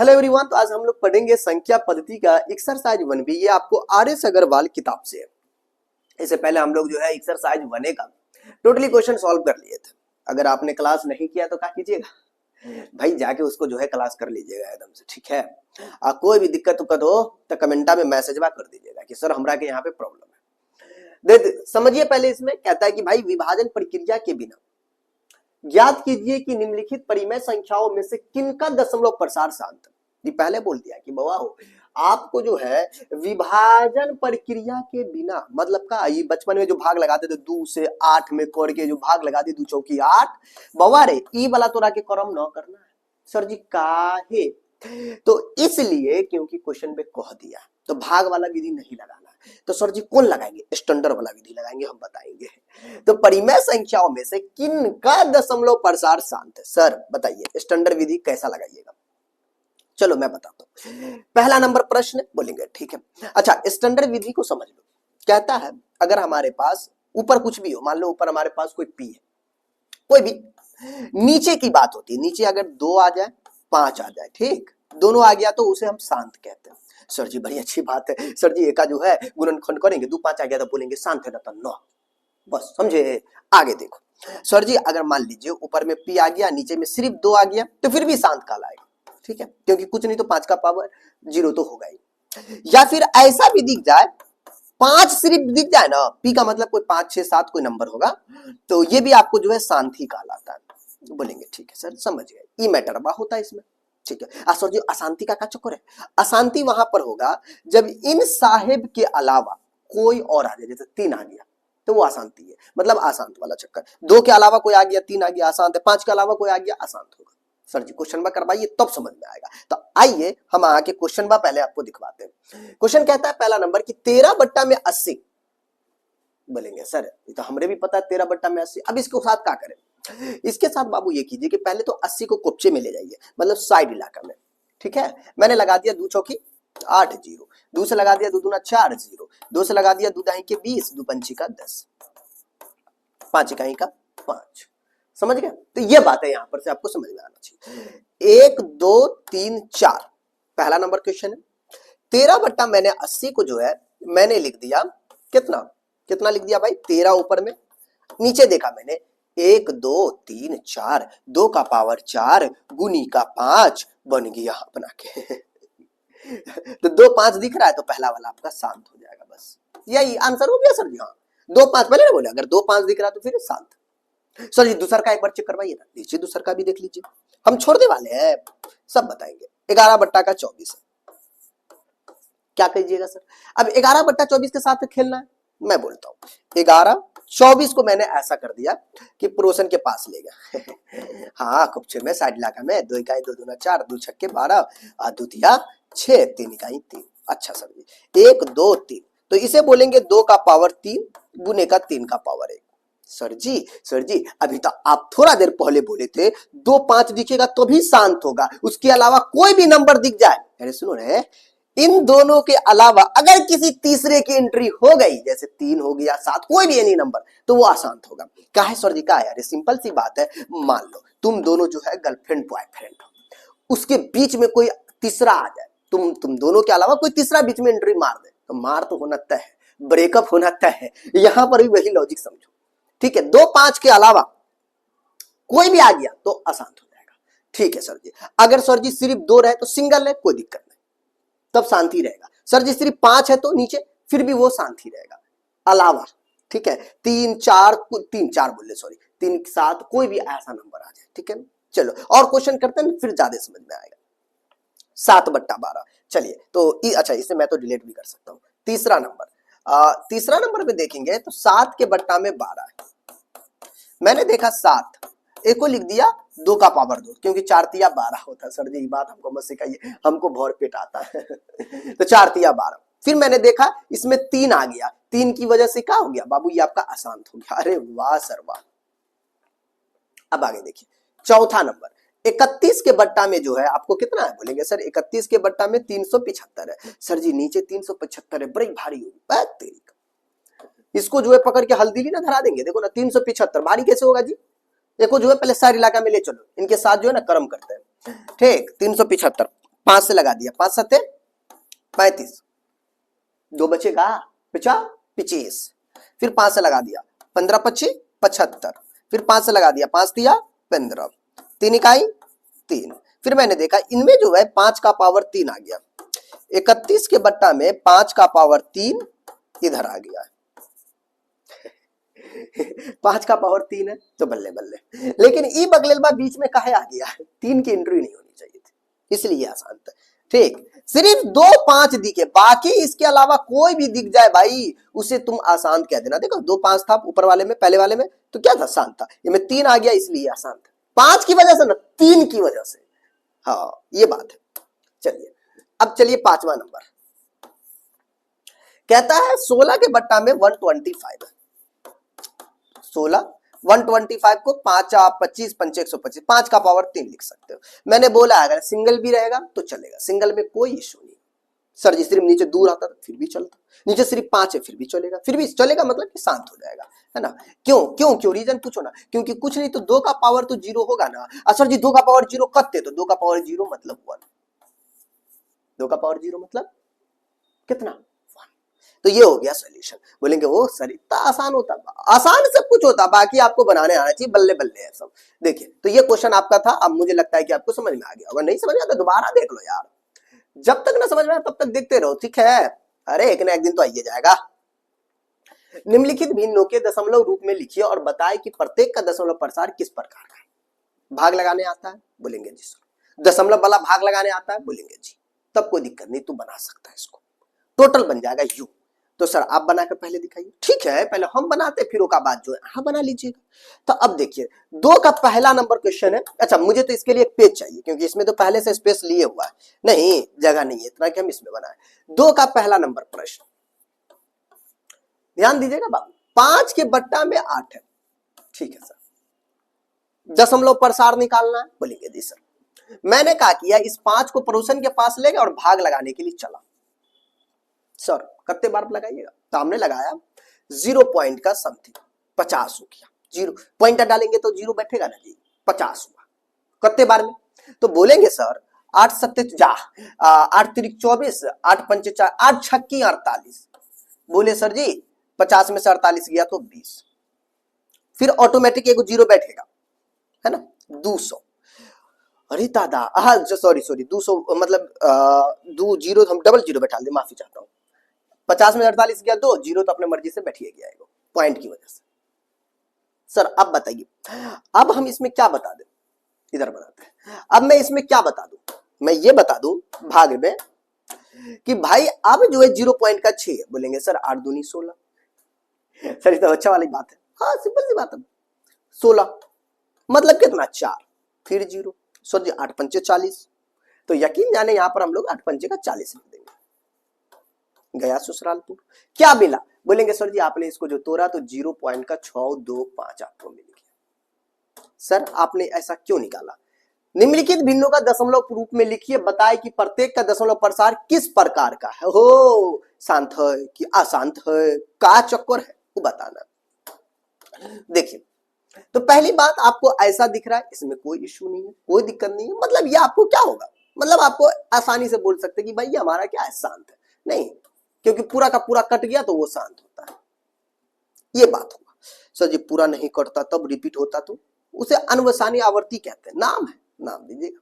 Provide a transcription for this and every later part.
Hello everyone. तो आज हम लोग पढ़ेंगे संख्या पद्धति का एक्सरसाइज 1B। ये आपको आर.एस. अग्रवाल किताब से है। इससे पहले हम लोग जो है एक्सरसाइज 1A का टोटली क्वेश्चन सॉल्व कर लिए थे। अगर आपने क्लास नहीं किया तो क्या कीजिएगा भाई, जाके उसको जो है क्लास कर लीजिएगा एकदम से, ठीक है। कोई भी दिक्कत उक्कत हो तो कमेंटा में मैसेजवा कर दीजिएगा कि सर हमरा के यहाँ पे प्रॉब्लम है। समझिए पहले इसमें कहता है कि भाई विभाजन प्रक्रिया के बिना ज्ञात कीजिए कि निम्नलिखित परिमेय संख्याओं में से किनका दशमलव प्रसार शांत। ये पहले बोल दिया कि बाबा हो आपको जो है विभाजन प्रक्रिया के बिना, मतलब का ये बचपन में जो भाग लगाते थे 2 से 8 में करके जो भाग लगा दी 2 चौकी 8, बाबा रे ई वाला तोरा के क्रम न करना है। सर जी काहे? तो इसलिए क्योंकि क्वेश्चन में कह दिया तो भाग वाला विधि नहीं लगाना। तो सर जी कौन लगाएंगे? स्टैंडर्ड वाला विधि लगाएंगे, हम बताएंगे। तो परिमेय संख्याओं में से किनका दशमलव प्रसार शांत है? सर बताइए स्टैंडर्ड विधि कैसा लगाइएगा। चलो मैं बताता हूं। पहला नंबर प्रश्न बोलेंगे, ठीक है। अच्छा स्टैंडर्ड विधि को समझ लो। कहता है अगर हमारे पास ऊपर कुछ भी हो, मान लो ऊपर हमारे पास कोई पी है, कोई भी, नीचे की बात होती है, नीचे अगर 2 आ जाए 5 आ जाए, ठीक, दोनों आ गया तो उसे हम शांत कहते हैं। सर जी बड़ी अच्छी बात है सर जी, एका जो है गुणनखंड करेंगे 2 5 आ गया तो बोलेंगे शांत है ना, तो 9। बस समझे। आगे देखो सर जी, अगर मान लीजिए ऊपर में पी आ गया, नीचे में सिर्फ 2 आ गया तो फिर भी शांत कहलाएगा, ठीक है, क्योंकि कुछ नहीं तो 5 का पावर 0 तो होगा ही। या फिर ऐसा भी दिख जाए 5 सिर्फ दिख जाए ना, पी का मतलब कोई 5 6 7 कोई नंबर होगा, तो ये भी आपको जो है शांति कहलाता है। बोलेंगे ठीक है सर समझ गए, ई मैटर बा होता है इसमें, ठीक है। सर जी अशांति का क्या चक्कर है? अशांति वहां पर होगा जब इन साहेब के अलावा कोई और आ जाए, जैसे 3 आ गया तो वो अशांति है, मतलब अशांत वाला चक्कर। 2 के अलावा कोई आ गया, 3 आ गया अशांत है, 5 के अलावा कोई आ गया अशांत होगा। सर जी क्वेश्चन बा करवाइए तब समझ में आएगा। तो आइए हम आके क्वेश्चन बा पहले आपको दिखवाते हैं। क्वेश्चन कहता है पहला नंबर कि 13 बट्टा में 80। बोलेंगे सर ये तो हमरे भी पता है 13 बट्टा में 80। अब इसके साथ क्या करें? इसके साथ बाबू ये कीजिए कि पहले तो 80 को कोपचे में ले जाइए, मतलब साइड इलाका में, ठीक है। मैंने लगा दिया 2 चौकी 8 0, 2 से लगा दिया 2 दूना 4 0, 2 से लगा दिया 2 दाई के 20, 2 पंची का 10, 5 इकाई का 5। समझ गए? तो ये बात है, यहां पर से आपको समझ में आना चाहिए। 1 2 3 4 पहला नंबर क्वेश्चन है। 13 बट्टा मैंने 80 को जो है मैंने लिख दिया कितना कितना लिख दिया भाई? 13 ऊपर में, नीचे देखा मैंने 1 2 3 4, 2 का पावर 4 गुनी का 5 बन गया बना के तो 2 5 दिख रहा है तो पहला वाला आपका शांत हो जाएगा। बस यही आंसर हो गया सर जी। हाँ 2 5 पहले ना बोले, अगर 2 5 दिख रहा है तो फिर शांत। सर जी दूसरा का एक बार चेक करवाइए ना, लीजिए दूसरा का भी देख लीजिए, हम छोड़ने वाले हैं सब बताएंगे। 11 बट्टा का 24 है, क्या कहिएगा सर? अब 11 बट्टा 24 के साथ खेलना है, मैं बोलता हूं 11 24 को मैंने ऐसा कर दिया कि पड़ोसन के पास ले गया हाँ कुछ में साइड इलाका में 2 इकाई 2 दूना 4, 2 छक्के 12, 2 दिया 6, 3 इकाई 3। अच्छा सर जी 1 2 3, तो इसे बोलेंगे 2 का पावर 3 गुने का 3 का पावर 1। सर जी अभी तो आप थोड़ा देर पहले बोले थे 2 5 दिखेगा तो भी शांत होगा, उसके अलावा कोई भी नंबर दिख जाए, अरे सुनो रे, इन दोनों के अलावा अगर किसी तीसरे की एंट्री हो गई, जैसे 3 हो गया 7, कोई भी एनी नंबर, तो वो अशांत होगा। क्या है सर जी? क्या है? अरे सिंपल सी बात है, मान लो तुम दोनों जो है गर्लफ्रेंड बॉयफ्रेंड हो, उसके बीच में कोई तीसरा आ जाए, तुम दोनों के अलावा कोई तीसरा बीच में एंट्री मार दे, तो मार तो होना तय है, ब्रेकअप होना तय है। यहां पर भी वही लॉजिक समझो, ठीक है। 2 5 के अलावा कोई भी आ गया तो अशांत हो जाएगा, ठीक है सर जी। अगर सर जी सिर्फ 2 रहे तो सिंगल है, कोई दिक्कत नहीं, तब शांति रहेगा। सर जी सिर्फ 5 है तो नीचे, फिर भी वो शांति रहेगा। अलावा ठीक है 3 4 बोल ले, सॉरी 3 7 कोई भी ऐसा नंबर आ जाए, ठीक है। चलो और क्वेश्चन करते हैं, फिर ज्यादा समझ में आएगा। 7 बट्टा 12, चलिए तो अच्छा इसे मैं तो डिलीट भी कर सकता हूँ। तीसरा नंबर में देखेंगे तो 7 के बट्टा में 12 है, मैंने देखा 7, एक को लिख दिया 2 का पावर 2, क्योंकि 4 तिया 12 होता है। सर जी ये बात हमको मत सिखाइए, हमको भौर पेट आता है तो 4 तिया 12। फिर मैंने देखा इसमें 3 आ गया, 3 की वजह से क्या हो गया बाबू? ये आपका अशांत हो गया। अरे वाह सर वाह। अब आगे देखिए चौथा नंबर 31 के बट्टा में जो है आपको कितना है? बोलेंगे सर 31 के बट्टा में 375 है। सर जी नीचे 375 है, बड़ी भारी होगी, बात तेरी। इसको जो है पकड़ के हल्दी ना धरा देंगे, देखो ना 375 भारी कैसे होगा जी? देखो जो है पहले सारे इलाका में ले चलो, इनके साथ जो है ना कर्म करते हैं, ठीक। 375 5 से लगा दिया, 5 सत्ते 35, 2 बचेगा 25, फिर 5 से लगा दिया 15 25 75, फिर 5 से लगा दिया 5 दिया 15, 3 इकाई 3, फिर मैंने देखा इनमें जो है 5 का पावर 3 आ गया, 31 के बट्टा में 5 का पावर 3 इधर आ गया 5 का पावर 3 है तो बल्ले बल्ले, लेकिन ई बगलेलबा बीच में काहे आ गया है, 3 की एंट्री नहीं होनी चाहिए थी, इसलिए आसान था। ठीक, सिर्फ 2 5 दिखे, बाकी इसके अलावा कोई भी दिख जाए भाई उसे तुम आसान कह देना। देखो 2 5 था ऊपर वाले में, पहले वाले में तो क्या था, आसान था, ये में 3 आ गया इसलिए आसान था, 5 की वजह से ना, 3 की वजह से, हाँ ये बात है। चलिए अब चलिए 5वां नंबर कहता है 16 के बट्टा में 125 है, 16 125 को 5 25 5 125, 5 का पावर 3 लिख सकते हो। मैंने बोला अगर सिंगल भी रहेगा तो चलेगा, सिंगल में कोई इशू नहीं। सर जी सिर्फ नीचे दूर आता तो फिर भी चलता, नीचे सिर्फ 5 है फिर भी चलेगा, फिर भी चलेगा मतलब कि शांत हो जाएगा, है ना। क्यों क्यों क्यों रीजन पूछो ना, क्योंकि कुछ नहीं तो 2 का पावर तो 0 होगा ना। सर जी 2 का पावर 0 कत्ते, तो 2 का पावर 0 मतलब 1, 2 का पावर 0 मतलब कितना, तो ये हो गया सॉल्यूशन। बोलेंगे वो सर इतना आसान होता, आसान सब कुछ होता, बाकी आपको बनाने आना चाहिए, बल्ले बल्ले है सब। देखिए तो ये क्वेश्चन आपका था, अब मुझे लगता है कि आपको समझ में आ गया होगा, नहीं समझ में आता दोबारा देख लो यार, जब तक ना समझ में आए तब तक देखते रहो, ठीक है। अरे एक ना एक दिन तो आइए जाएगा। निम्नलिखित भिन्नों के दशमलव रूप में लिखिए और बताए कि प्रत्येक का दशमलव प्रसार किस प्रकार का है। भाग लगाने आता है, बोलेंगे जी सर। दशमलव वाला भाग लगाने आता है, बोलेंगे जी, तब कोई दिक्कत नहीं, तू बना सकता है इसको, टोटल बन जाएगा यू। तो सर आप बनाकर पहले दिखाइए, ठीक है पहले हम बनाते फिर उसका बाद जो है हाँ बना लीजिएगा। तो अब देखिए 2 का पहला नंबर क्वेश्चन है, अच्छा मुझे तो इसके लिए एक पेज चाहिए क्योंकि इसमें तो पहले से स्पेस लिए हुआ है, नहीं जगह नहीं है इतना कि हम इसमें बनाए। 2 का पहला नंबर प्रश्न, ध्यान दीजिएगा बाबू, 5 के बट्टा में 8 है, ठीक है सर, दशमलव प्रसार निकालना है, बोलेंगे जी सर। मैंने कहा किया इस 5 को पड़ोसन के पास ले गया और भाग लगाने के लिए चला। सर कितने बार लगाइएगा, तो हमने लगाया 0 पॉइंट का समथिंग 50 हो गया, 0 पॉइंट डालेंगे तो 0 बैठेगा ना जी, 50 हुआ कितने बार में, तो बोलेंगे सर 8 सत्ते 8 तिरिक 24, 8 पंचे 4, 8 छक्की 48, बोले सर जी 50 में से 48 गया तो 20, फिर ऑटोमेटिक एक 0 बैठेगा, है ना 200। अरे दादा सॉरी 200 मतलब 2 0 हम डबल 0 बैठा दे, माफी चाहता हूँ, 50 में 48 गया 2 0 तो अपने मर्जी से बैठिए गया है पॉइंट की वजह से। सर अब बताइए, अब हम इसमें क्या बता दें, इधर बनाते हैं, अब मैं इसमें क्या बता दूं, मैं ये बता दूं भाग में कि भाई अब जो है 0 पॉइंट का 6 है, बोलेंगे सर 8 दूनी 16, सर ये तो अच्छा वाली बात है, हाँ सिंपल सी बात है, 16 मतलब कितना 4, फिर 0, सर जी 8 पंचे 40, तो यकीन जाने यहां पर हम लोग 8 पंचे का 40 लिख देंगे, गया ससुरालपुर। क्या मिला, बोलेंगे सर जी आपने इसको जो तोड़ा तो 0 पॉइंट का 625 आपको मिल गया। सर आपने ऐसा क्यों निकाला, निम्नलिखित भिन्नों का दशमलव रूप में लिखिए, बताए कि प्रत्येक का दशमलव प्रसार किस प्रकार का है, हो शांत है कि अशांत है, का चक्कर है वो बताना। देखिए तो पहली बात आपको ऐसा दिख रहा है, इसमें कोई इश्यू नहीं है, कोई दिक्कत नहीं है, मतलब ये आपको क्या होगा, मतलब आपको आसानी से बोल सकते कि भाई ये हमारा क्या है शांत है, नहीं क्योंकि पूरा का पूरा कट गया तो वो शांत होता है, ये बात होगा। सर जी पूरा नहीं कटता तब रिपीट होता तो उसे अनवसानी आवर्ती कहते हैं, नाम है, नाम दीजिएगा।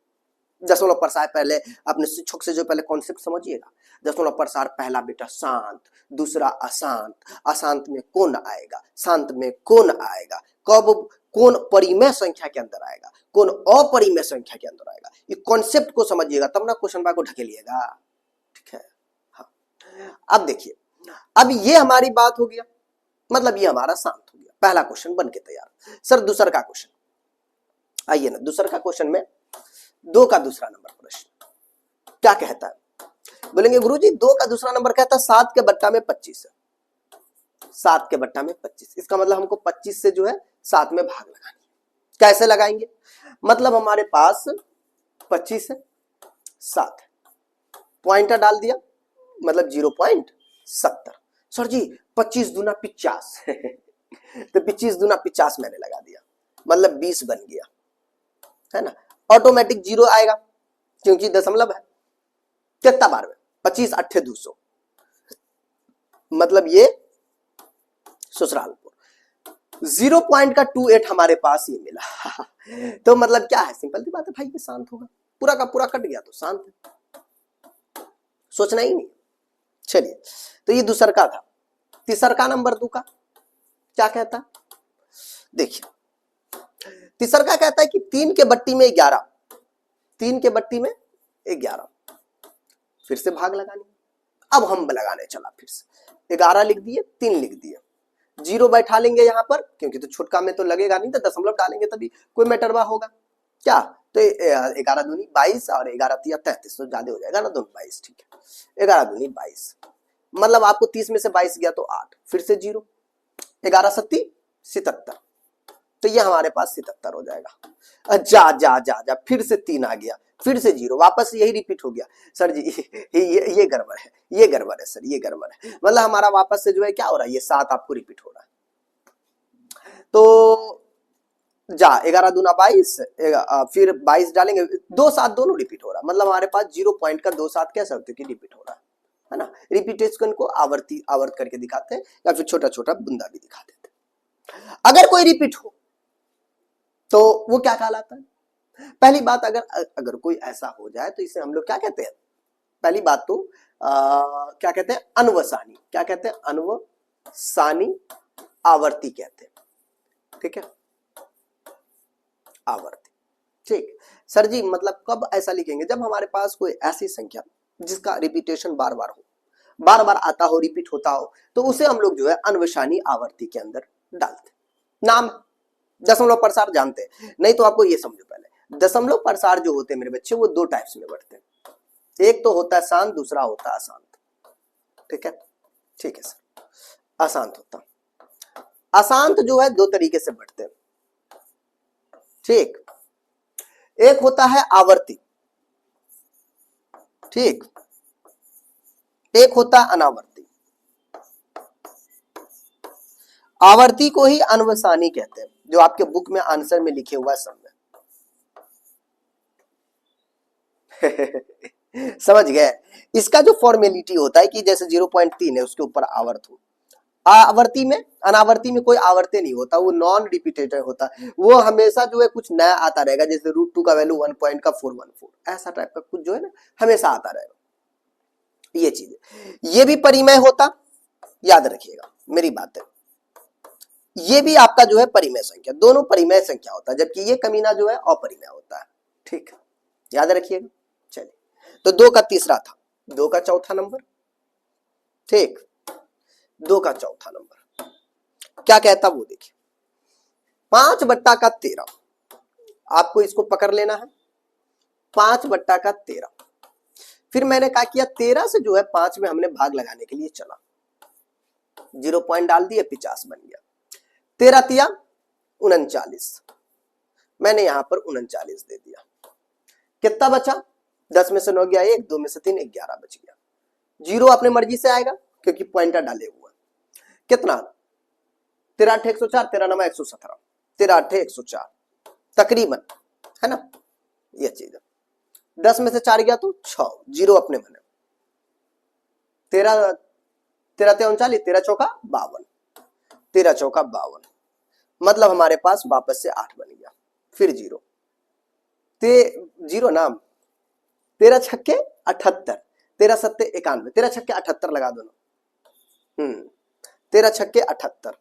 दशमलव प्रसार पहले अपने शिक्षक से जो पहले कॉन्सेप्ट समझिएगा, दशमलव प्रसार पहला बेटा शांत, दूसरा अशांत, अशांत में कौन आएगा, शांत में कौन आएगा, कब कौन परिमेय संख्या के अंदर आएगा, कौन अपरिमेय संख्या के अंदर आएगा, ये कॉन्सेप्ट को समझिएगा तब ना क्वेश्चन को ढकेलिएगा, ठीक है। हाँ अब देखिए, अब ये हमारी बात हो गया, मतलब ये हमारा शांत हो गया, पहला क्वेश्चन बन के तैयार। सर दूसरा का क्वेश्चन आइए ना, दूसरा का क्वेश्चन में 2 का दूसरा नंबर प्रश्न क्या कहता है, बोलेंगे गुरुजी 2 का दूसरा नंबर कहता है 7 के बट्टा में 25 है, 7 के बट्टा में 25, इसका मतलब हमको 25 से जो है 7 में भाग लगाना, कैसे लगाएंगे, मतलब हमारे पास 25 है 7 है, पॉइंटर डाल दिया मतलब 0.70, सर जी 25 दूना 50 तो 25 दूना 50 मैंने लगा दिया, मतलब 20 बन गया, है ना, ऑटोमेटिक 0 आएगा क्योंकि दशमलव है, कितना बार में 25 अट्ठे 200, मतलब ये ससुरालपुर 0.28 हमारे पास ये मिला। तो मतलब क्या है, सिंपल सी बात है भाई, ये शांत होगा, पूरा का पूरा कट गया तो शांत है, सोचना ही नहीं। चलिए, तो ये दूसर का था। तीसर का नंबर 2 का क्या कहता, देखिए तीसर का कहता है कि 3 के बट्टी में 11, 3 के बट्टी में 11, फिर से भाग लगानी। अब हम लगाने चला, फिर से 11 लिख दिए, 3 लिख दिए, 0 बैठा लेंगे यहाँ पर, क्योंकि तो छुटका में तो लगेगा नहीं, तो दशमलव डालेंगे तभी कोई मैटरवा होगा क्या। तो 11 दूनी 22 और 11 तिया 33, तो ज्यादा हो जाएगा ना, दोनों 22, ठीक है। 11 दूनी 22, मतलब आपको 30 में से 22 गया तो 8, फिर से 0, 11 सत्ती 77, तो ये हमारे पास 77 हो जाएगा। जा जा जा जा, फिर से 3 आ गया, फिर से 0, वापस यही रिपीट हो गया। सर जी ये गड़बड़ है, ये गड़बड़ है सर, ये गड़बड़ है, मतलब हमारा वापस से जो है क्या हो रहा है, ये 7 आपको रिपीट हो रहा है। तो जा 11 दूना 22, फिर 22 डालेंगे, 2 7 दोनों रिपीट हो रहा है, मतलब हमारे पास 0 पॉइंट का 2 7 कह सकते हो कि रिपीट हो रहा है ना। रिपीटेशन को आवर्त करके दिखाते हैं, या फिर छोटा छोटा बुंदा भी दिखा देते हैं। अगर कोई रिपीट हो तो वो क्या कहलाता है। पहली बात, अगर कोई ऐसा हो जाए तो इसे हम लोग क्या कहते हैं, पहली बात तो क्या कहते हैं, अनवसानी, क्या कहते हैं, अनवसानी आवर्ती कहते हैं, ठीक है, आवर्ती। ठीक सर जी, मतलब कब ऐसा लिखेंगे, जब हमारे पास कोई ऐसी संख्या जिसका रिपीटेशन बार बार हो, बार बार आता हो, रिपीट होता हो, तो उसे हम लोग जो है अनवसानी आवर्ती के अंदर डालते। नाम दशमलव प्रसार जानते हैं, नहीं तो आपको ये समझो, पहले दशमलव प्रसार जो होते हैं मेरे बच्चे, वो 2 टाइप्स में बढ़ते हैं, एक तो होता है शांत, दूसरा होता है अशांत, ठीक है, ठीक है सर, अशांत होता, अशांत जो है 2 तरीके से बढ़ते हैं, ठीक, एक होता है आवर्ती, ठीक, एक होता है अनावर्ती। आवर्ती को ही अनवसानी कहते हैं, जो आपके बुक में आंसर में लिखे हुआ है सब में। समझ गए, इसका जो फॉर्मेलिटी होता है कि जैसे 0.3 है उसके ऊपर आवर्त हो, आवर्ती में, अनावर्ती में कोई आवर्ते नहीं होता, वो नॉन रिपीटेटर होता, वो हमेशा जो है कुछ नया आता रहेगा, जैसे √2 का वैल्यू 1.414, ऐसा टाइप का कुछ जो है ना हमेशा आता रहेगा, ये चीज है। ये भी परिमेय होता, याद रखिएगा मेरी बात है, ये भी आपका जो है परिमेय संख्या, दोनों परिमेय संख्या होता है, जबकि ये कमीना जो है अपरिमेय होता है, ठीक, याद रखिएगा। चलिए, तो 2 का तीसरा था, 2 का चौथा नंबर, ठीक, 2 का चौथा नंबर क्या कहता वो देखिए, 5/13, आपको इसको पकड़ लेना है, 5/13। फिर मैंने क्या किया, 13 से जो है 5 में हमने भाग लगाने के लिए चला, 0 पॉइंट डाल दिया, 50 बन गया, 13 तिया 39, मैंने यहां पर 39 दे दिया, कितना बचा, 10 में से 9 गया 1, 2 में से 3 11 बच गया, 0 अपने मर्जी से आएगा क्योंकि पॉइंटर डाले हुआ, कितना 13 8 104, 13 9 117, 13 8 104 तकरीबन, है ना, ये चीज है। 10 में से 4 गया तो 6, 0 अपने बने, 13 13 39, 13 चौका 52, 13 चौका 52, मतलब हमारे पास वापस से 8 बन गया, फिर 0 0 नाम, 13 छक्के 78, 13 सत्ते 91, 13 छक्के 78 लगा दो ना, 13 छक्के 78,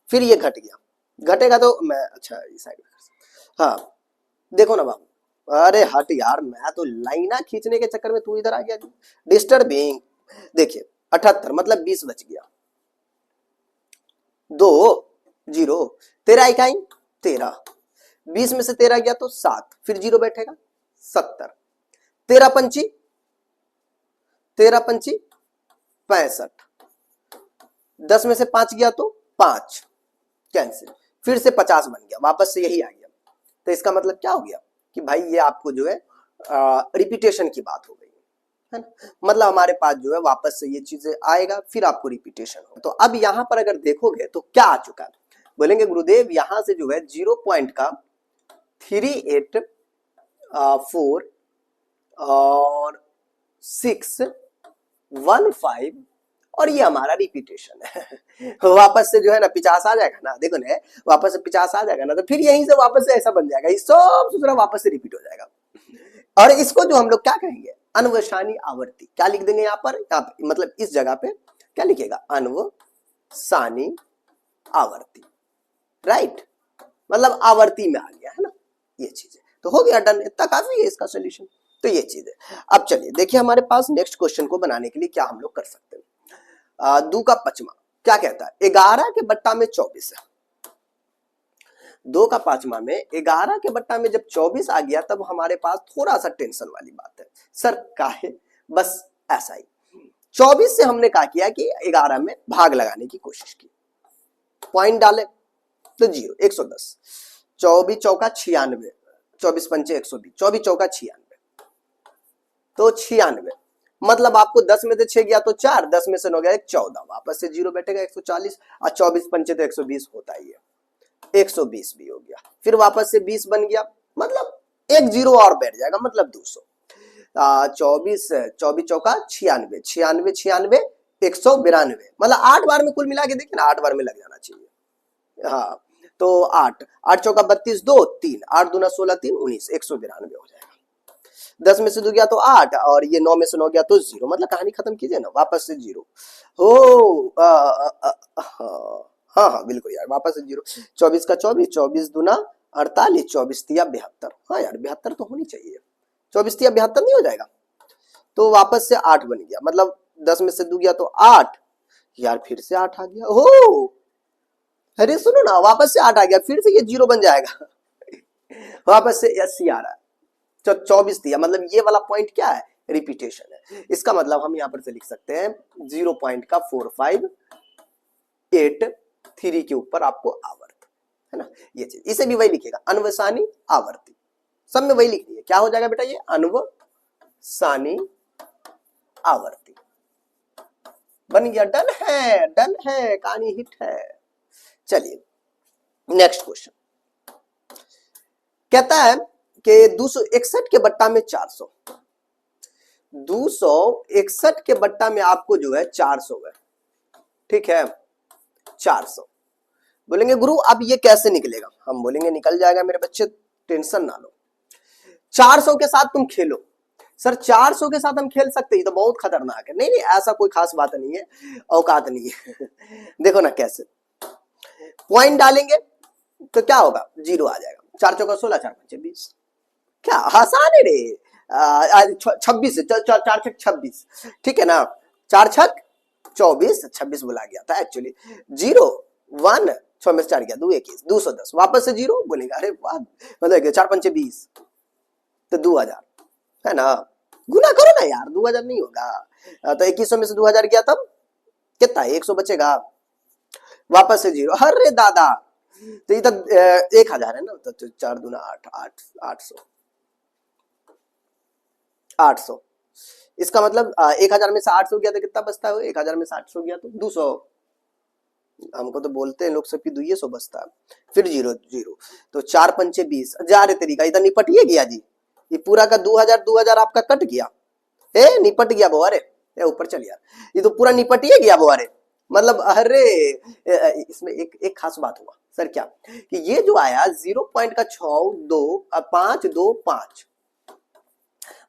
फिर ये घट गया, घटेगा तो मैं, अच्छा इस साइड, हाँ देखो ना बाबू, अरे हट यार, मैं तो लाइना खींचने के चक्कर में तू इधर आ गया, डिस्टर्बिंग। देखिए 78 मतलब 20 बच गया, 2 0, 13 इकाई 13, 20 में से 13 गया तो 7, फिर 0 बैठेगा 70, 13 पंची 65, 10 में से 5 गया तो 5 कैंसिल, फिर से 50 बन गया, वापस से यही आ गया, तो इसका मतलब क्या हो गया कि भाई ये आपको जो है रिपीटेशन की बात हो गई है ना, मतलब हमारे पास जो है वापस से ये चीजें आएगा, फिर आपको रिपीटेशन हो। तो अब यहां पर अगर देखोगे तो क्या आ चुका है, बोलेंगे गुरुदेव यहां से जो है 0 पॉइंट का 384 और 615 और ये हमारा रिपीटेशन है। वापस से जो है ना 50 आ जाएगा ना, देखो ना वापस से 50 आ जाएगा ना, तो फिर यहीं से वापस से ऐसा बन जाएगा, ये सब दूसरा वापस से रिपीट हो जाएगा। और इसको जो हम लोग क्या कहेंगे, अनवसानी आवर्ती। क्या लिख देंगे यहाँ पर, मतलब इस जगह पे क्या लिखेगा, अनवसानी आवर्ती, राइट, मतलब आवर्ती में आ गया है ना ये चीजें। तो हो गया डन, इतना काफी है इसका सोल्यूशन। तो ये चीज है। अब चलिए देखिए हमारे पास नेक्स्ट क्वेश्चन को बनाने के लिए क्या हम लोग कर सकते हैं। दो का पचमा क्या कहता है, 11 के बट्टा में 24 है। 2 का पांचवा में 11 के बट्टा में जब 24 आ गया, तब हमारे पास थोड़ा सा टेंशन वाली बात है। सर काहे, बस ऐसा ही 24 से हमने क्या किया कि 11 में भाग लगाने की कोशिश की, पॉइंट डाले तो 0, 110, 24 चौका 96, 24 पंचे 120, 24 चौका 96, तो 96, मतलब आपको 10 में से 6 गया तो 4, 10 में से 9 गया 14, वापस से 0 बैठेगा 140, और 24 पंचे तो 120 होता ही है, 120 भी हो गया, फिर वापस से 20 बन गया, मतलब एक 0 और बैठ जाएगा, मतलब 200। 24 चौका 96, 96 96 192, मतलब 8 बार में कुल मिला के देखिए ना, 8 बार में लग जाना चाहिए। हाँ तो 8 चौका 32, 2 3, 8 दूना 16, 3 19, 192 हो जाएगा। 10 में से 2 गया तो 8, और ये 9 में से 9 गया तो 0, मतलब कहानी खत्म कीजिए ना, वापस से 0 हो। हाँ हाँ बिल्कुल यार, वापस से 0, 24 का 24, 24 दूना 48, 24 तिया 72, हाँ यार 72 तो होनी चाहिए, 24 तिया 72 नहीं हो जाएगा, तो वापस से 8 बन गया, मतलब 10 में से 2 गया तो 8, यार फिर से 8 आ गया हो। अरे सुनो ना, वापस से 8 आ गया, फिर से ये 0 बन जाएगा, वापस से 80 आ रहा है, 24 दिया, मतलब ये वाला पॉइंट क्या है, रिपीटेशन है। इसका मतलब हम यहां पर से लिख सकते हैं 0.4583 के ऊपर आपको आवर्त है ना, ये चीज, इसे भी वही लिखेगा, अनवसानी आवर्ती, सब में वही लिखनी है। क्या हो जाएगा बेटा, ये अनवसानी आवर्ती बन गया, डन है, डन है, कहानी हिट है। चलिए नेक्स्ट क्वेश्चन कहता है कि 261 के बट्टा में 400, 261 के बट्टा में आपको जो है 400 है, ठीक है 400। बोलेंगे गुरु अब ये कैसे निकलेगा, हम बोलेंगे निकल जाएगा मेरे बच्चे, टेंशन ना लो, 400 के साथ तुम खेलो। सर 400 के साथ हम खेल सकते हैं, तो बहुत खतरनाक है, नहीं नहीं ऐसा कोई खास बात नहीं है, औकात नहीं है। देखो ना कैसे, पॉइंट डालेंगे तो क्या होगा, 0 आ जाएगा, 4 चौका 16, 4 पंचे 20, क्या आसान है रे, 26 4 छक 26, ठीक है ना, 4 छक 24, 26 बोला गया था एक्चुअली, 0 1 6 में से 4 गया 2 21, 210, वापस से 0 बोलेगा, अरे वाह, मतलब 4 पंचे 20 तो 2000 है ना, गुना करो ना यार, 2000 नहीं होगा, तो 2100 में से 2000 गया तब कितना 100 बचेगा, वापस से 0, अरे दादा, तो ये तक 1000 है ना, तो 4 दूना 8 8 800, 800, इसका मतलब 1000 में से 800 गया तो कितना बचता है, 1000 में से 800 गया तो 200, हमको तो बोलते हैं लोग सबकी 200 बचता है, फिर 0 0, तो 4 पंचे 20, जा रे तरीका, इधर निपटिए गया जी, ये पूरा का 2000 2000 आपका कट गया, ए निपट गया वो, अरे ऊपर चल यार, ये तो पूरा निपटिए गया वो, अरे मतलब अरे इसमें एक खास बात हुआ सर, क्या कि ये जो आया 0 पॉइंट का 6 2 5 2 5,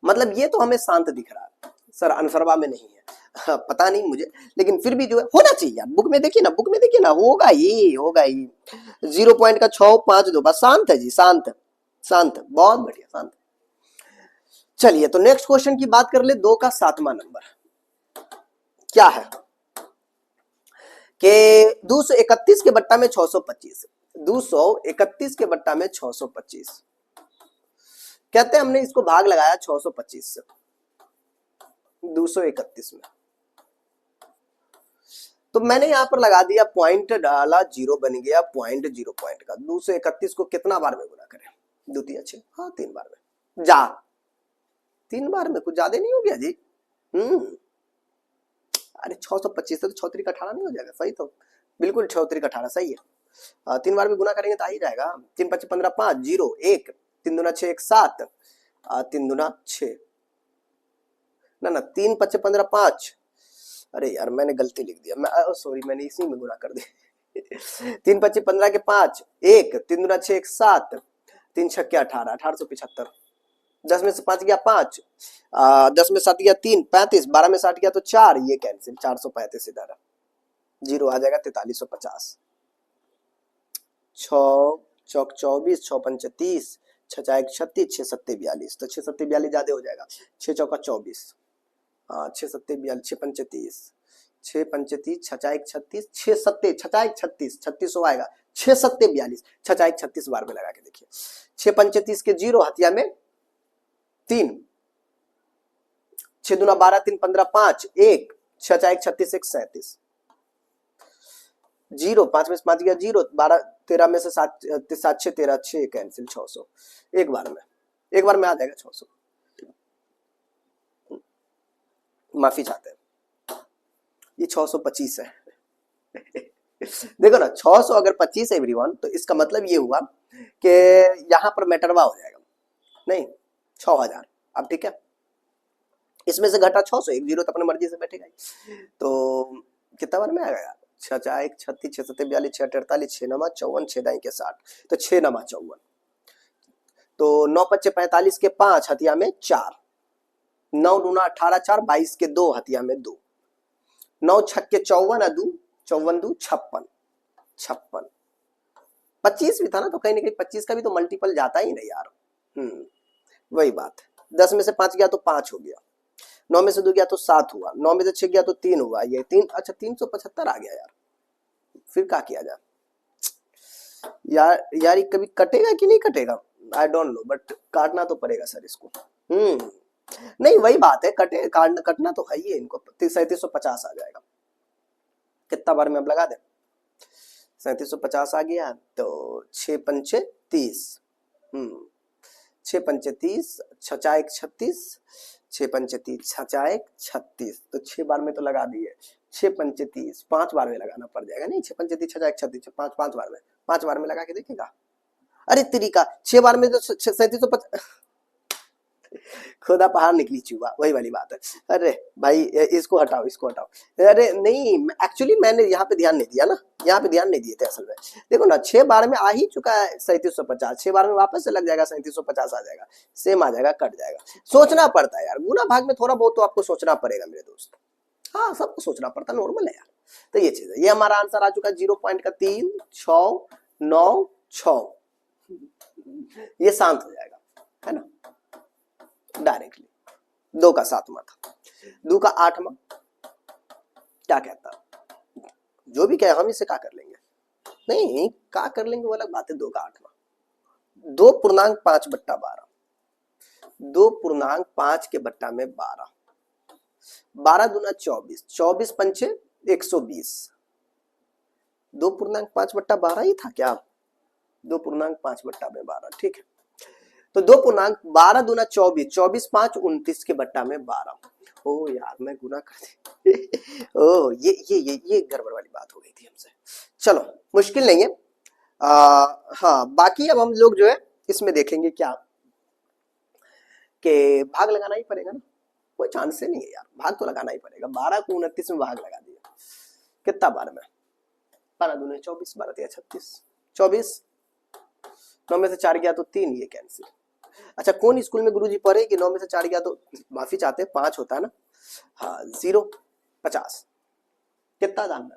मतलब ये तो हमें शांत दिख रहा है सर, अनसरवा में नहीं है, पता नहीं मुझे, लेकिन फिर भी जो है होना चाहिए यार, बुक में देखिए ना, बुक में देखिए ना, होगा ही 0 पॉइंट का 6 5 2, बस शांत है जी, शांत शांत, बहुत बढ़िया शांत। चलिए तो नेक्स्ट क्वेश्चन की बात कर ले, 2 का 7वां नंबर क्या है कि 231 के बट्टा में 625, 231 के बट्टा में 625, कहते हैं हमने इसको भाग लगाया 625 से 231 में, तो मैंने यहां पर लगा दिया पॉइंट डाला, 0 बन गया पॉइंट, 0 पॉइंट का 231 को कितना बार में गुना करें, 2 3 6, हाँ 3 बार में, जा 3 बार में, कुछ ज्यादा नहीं हो गया जी, अरे 625 से तो 6 3 18 नहीं हो जाएगा, सही तो बिल्कुल 6 3 18 सही है, 3 बार में गुना करेंगे तो आ ही जाएगा, 3 5 15 5 0 1, 3 दूना 6 1 7, 3 दूना 6, ना ना, 3 5 15 5। अरे यार मैंने गलती लिख दिया, मैं सॉरी, मैंने इसी में गुना कर दिया। 3 25 15 के 5, 1 3 दूना 6 1 7, 3 6 18 1875। 10 में से 5 गया 5, 10 में 7 गया 3 35, 12 में 60 गया तो 4, ये कैंसिल, 435 इधर, जीरो आ जाएगा 4350। 6 चौक 24, 6 पंच 30, 6 चार 36, 6 सत्ते 42, तो 6 सत्ते 42 ज्यादा हो जाएगा, 6 चौका 24, हाँ 6 सत्ते 42, 6 पंच 30, 6 पंच 30, 6 चार 36, 6 सत्ते 6 चार 36, 36 हो आएगा, 6 सत्ते 42, 6 चार 36 बार में लगा के देखिए, 6 पंच 30 के जीरो, हथिया में 3, 6 दूना 12 3 15 5 1, 6 चार 36 1 37, जीरो, 5 में से 5 गया जीरो, 12 13 में से 7 7 6 13, 6 कैंसिल, 600 एक बार में आ जाएगा 600। माफी चाहते हैं, ये 625 है। देखो ना, 600 अगर 25 है एवरीवन, तो इसका मतलब ये हुआ कि यहां पर मैटरवा हो जाएगा, नहीं 6000। अब ठीक है, इसमें से घटा 600, एक जीरो तो अपनी मर्जी से बैठेगा, तो कितना बार में आएगा यार, 6 चार 1 36, 6 सत्ते 42, 6 48, 6 नमा 54, 6 दाई के 60, तो 6 नमा 54, तो 9 पच्चे 45 के 5, हथिया में 4, 9 दूना 18 4, 22 के 2, हथिया में 2, 9 छक्के 54 अदू 54 दू 56, 56 25 भी था ना, तो कहीं ना कहीं 25 का भी तो मल्टीपल जाता ही नहीं यार। वही बात, 10 में से 5 गया तो 5 हो गया, 9 में से 2 गया तो 7 हुआ, 9 में से 6 गया तो 3 हुआ, ये 3, अच्छा 375 आ गया यार, फिर क्या किया जाए यार ये कभी कटेगा कि नहीं कटेगा, आई डोंट नो, बट काटना तो पड़ेगा सर इसको। नहीं वही बात है, कटना तो है ही है इनको, 3750 आ जाएगा। कितना बार में अब लगा दे, 3750 आ गया, तो 6 पंचे 30, 6 पंचे 30, 6 चार 36, 6 पंचे 30, 6 चार 36, तो 6 बार में तो लगा दिए, 6 पंचे 30, 5 बार में लगाना पड़ जाएगा, नहीं 6 पंचे 30, 6 चार 36, 5 बार में, 5 बार में लगा के देखेगा। अरे तरीका 6 बार में तो 3750, खुदा पहाड़ निकली चूहा, वही वाली बात है। अरे भाई इसको हटाओ, इसको हटाओ, अरे नहीं एक्चुअली मैंने यहाँ पे ध्यान नहीं दिया ना, यहाँ पे ध्यान नहीं दिए थे असल में। देखो ना 6 बार में आ ही चुका है 3750, 6 बार में वापस से लग जाएगा 3750 आ जाएगा, सेम आ जाएगा, कट जाएगा। सोचना पड़ता है यार, गुना भाग में थोड़ा बहुत तो आपको सोचना पड़ेगा मेरे दोस्त, हाँ सबको सोचना पड़ता, नॉर्मल है यार। तो ये चीज है, ये हमारा आंसर आ चुका है 0.3 6 9 6, ये शांत हो जाएगा, है ना डायरेक्टली। 2 का 7वां था, 2 का 8वां क्या कहता, जो भी कहे हम इसे क्या कर लेंगे, नहीं क्या कर लेंगे वो अलग बात है। 2 का 8वां 2.5 बट्टा 12, 2.5 के बट्टा में 12, 12 दूना 24, 24 पंचे 120, 2.5 बट्टा 12 ही था क्या, 2.5 बट्टा में 12, ठीक है। तो 2.12 दूना 24, 24 5 29 के बट्टा में 12। ओ यार मैं गुना कर दी। ओ ये गड़बड़ वाली बात हो गई थी हमसे, चलो मुश्किल नहीं है। हाँ बाकी अब हम लोग जो है इसमें देखेंगे क्या, कि भाग लगाना ही पड़ेगा ना, कोई चांस नहीं है यार, भाग तो लगाना ही पड़ेगा। 12 को 29 में भाग लगा दिया, कितना बार में, 12 दूने 24, 12 तिया 36, 24, 9 में से 4 गया तो 3, ये कैंसिल। अच्छा कौन स्कूल में गुरुजी पढ़े कि 9 में से 4 गया तो, माफी चाहते हैं 5 होता है ना, हाँ 0 50, कितना डालना,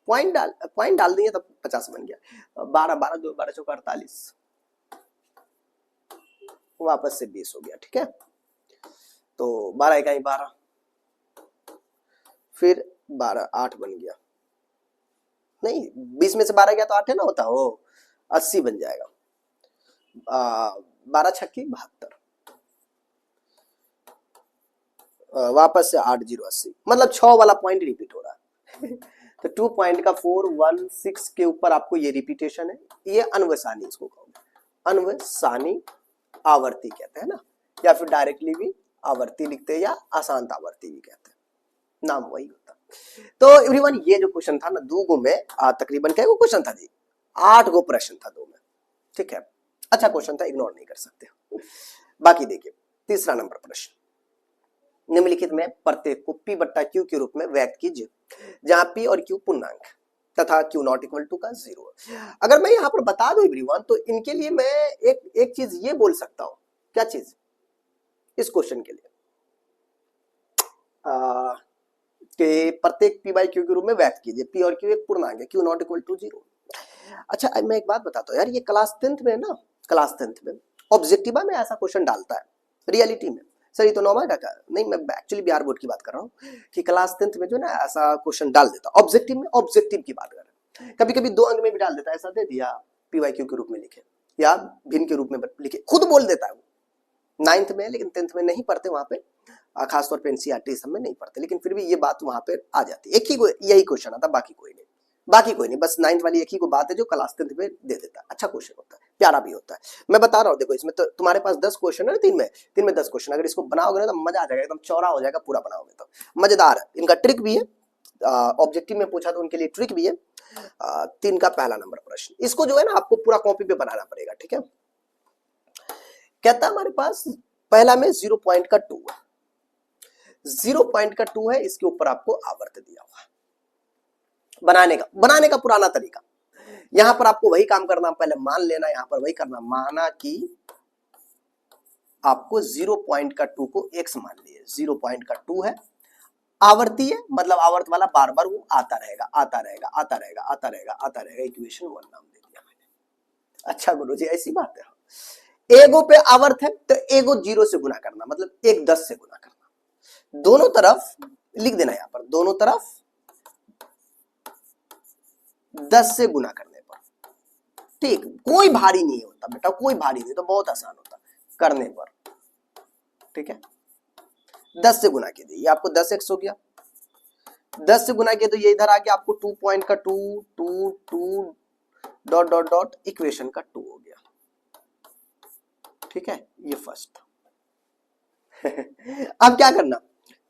पॉइंट डाल दिए तब 50 बन गया। 12 12 2 12 चौका 48, वापस से 20 हो गया, ठीक है। तो 12 इकाई 12, फिर 12 8 बन गया, नहीं 20 में से 12 गया तो 8 है ना होता, हो 80 बन जाएगा। 12 छक्की 72, वापस से 8 0 80, मतलब 6 वाला पॉइंट रिपीट हो रहा है। तो 2 पॉइंट का 416 के ऊपर आपको ये रिपीटेशन है, ये अनवसानी इसको कहोगे, अनवसानी आवर्ती कहते हैं ना, या फिर डायरेक्टली भी आवर्ती लिखते हैं, या अशांत आवर्ती भी कहते हैं, नाम वही होता। तो एवरीवन ये जो क्वेश्चन था ना, 2 गो में तकरीबन क्या क्वेश्चन था जी, 8 गो प्रश्न था 2 में, ठीक है। अच्छा क्वेश्चन था, इग्नोर नहीं कर सकते। बाकी देखिए तीसरा नंबर प्रश्न, निम्नलिखित में प्रत्येक को p बट्टा q के रूप में व्यक्त कीजिए, जहां p और q पूर्णांक तथा q नॉट इक्वल टू का 0। अगर मैं यहाँ पर बता दूं एवरीवन, तो इनके लिए मैं एक चीज ये बोल सकता हूं। क्या चीज? इस क्वेश्चन के लिए कि प्रत्येक p बाई q के रूप में व्यक्त कीजिए, p और q एक पूर्णांक है, q नॉट इक्वल टू 0। अच्छा, अब मैं एक बात बताता हूँ यार, ये क्लास 10th में ना, क्लास 10th में ऑब्जेक्टिवा में ऐसा क्वेश्चन डालता है रियलिटी में। सर ये तो नॉर्मल का नहीं, मैं एक्चुअली बिहार बोर्ड की बात कर रहा हूँ कि क्लास 10th में जो ना ऐसा क्वेश्चन डाल देता ऑब्जेक्टिव में। ऑब्जेक्टिव की बात कर रहे हैं, कभी कभी 2 अंक में भी डाल देता है, ऐसा दे दिया p बाई q के रूप में लिखे या भिन्न के रूप में लिखे, खुद बोल देता है वो। 9th में, लेकिन 10th में नहीं पढ़ते वहां पे, खासतौर पे एनसीईआरटी सब में नहीं पढ़ते, लेकिन फिर भी ये बात वहां पे आ जाती है। एक ही यही क्वेश्चन आता, बाकी कोई नहीं, बाकी कोई नहीं, बस 9th वाली एक ही को बात है जो क्लास 10th में दे देता है। अच्छा क्वेश्चन होता है, प्यारा भी होता है। मैं बता रहा हूँ, देखो इसमें तो तुम्हारे पास 10 क्वेश्चन है ना, 3 में 10 क्वेश्चन, अगर इसको बनाओगे ना तो मजा आ जाएगा, एकदम चौड़ा हो जाएगा पूरा बनाओगे तो। मजेदार है, इनका ट्रिक भी है, ऑब्जेक्टिव में पूछा तो उनके लिए ट्रिक भी है। 3 का पहला नंबर प्रश्न, इसको जो है ना आपको पूरा कॉपी पे बनाना पड़ेगा, ठीक है। कहता है हमारे पास पहला में 0 पॉइंट का 2 है, 0 पॉइंट का 2 है, इसके ऊपर आपको आवर्त दिया हुआ है। बनाने का पुराना तरीका, यहां पर आपको वही काम करना, पहले मान लेना, यहां पर वही करना, माना कि आपको 0 पॉइंट का 2 को x मान लिए, 0 पॉइंट का 2 है, आवर्ती है, मतलब आवर्त वाला बार बार वो आता रहेगा, आता रहेगा, आता रहेगा, आता रहेगा, आता रहेगा, इक्वेशन 1 नाम दे दिया मैंने। अच्छा गुरुजी ऐसी बात है, एगो पे आवर्त है तो एगो 0 से गुना करना, मतलब एक 10 से गुना करना, दोनों तरफ लिख देना, यहां पर दोनों तरफ 10 से गुना करने पर, ठीक, कोई भारी नहीं होता बेटा, कोई भारी नहीं, तो बहुत आसान होता करने पर, ठीक है। 10 से गुना कीजिए, ये आपको 10x हो गया, 10 से गुना किया तो ये इधर आ गया आपको 2 पॉइंट का 2 2 2 डॉट डॉट डॉट इक्वेशन का 2 हो गया, ठीक है, ये फर्स्ट। अब क्या करना,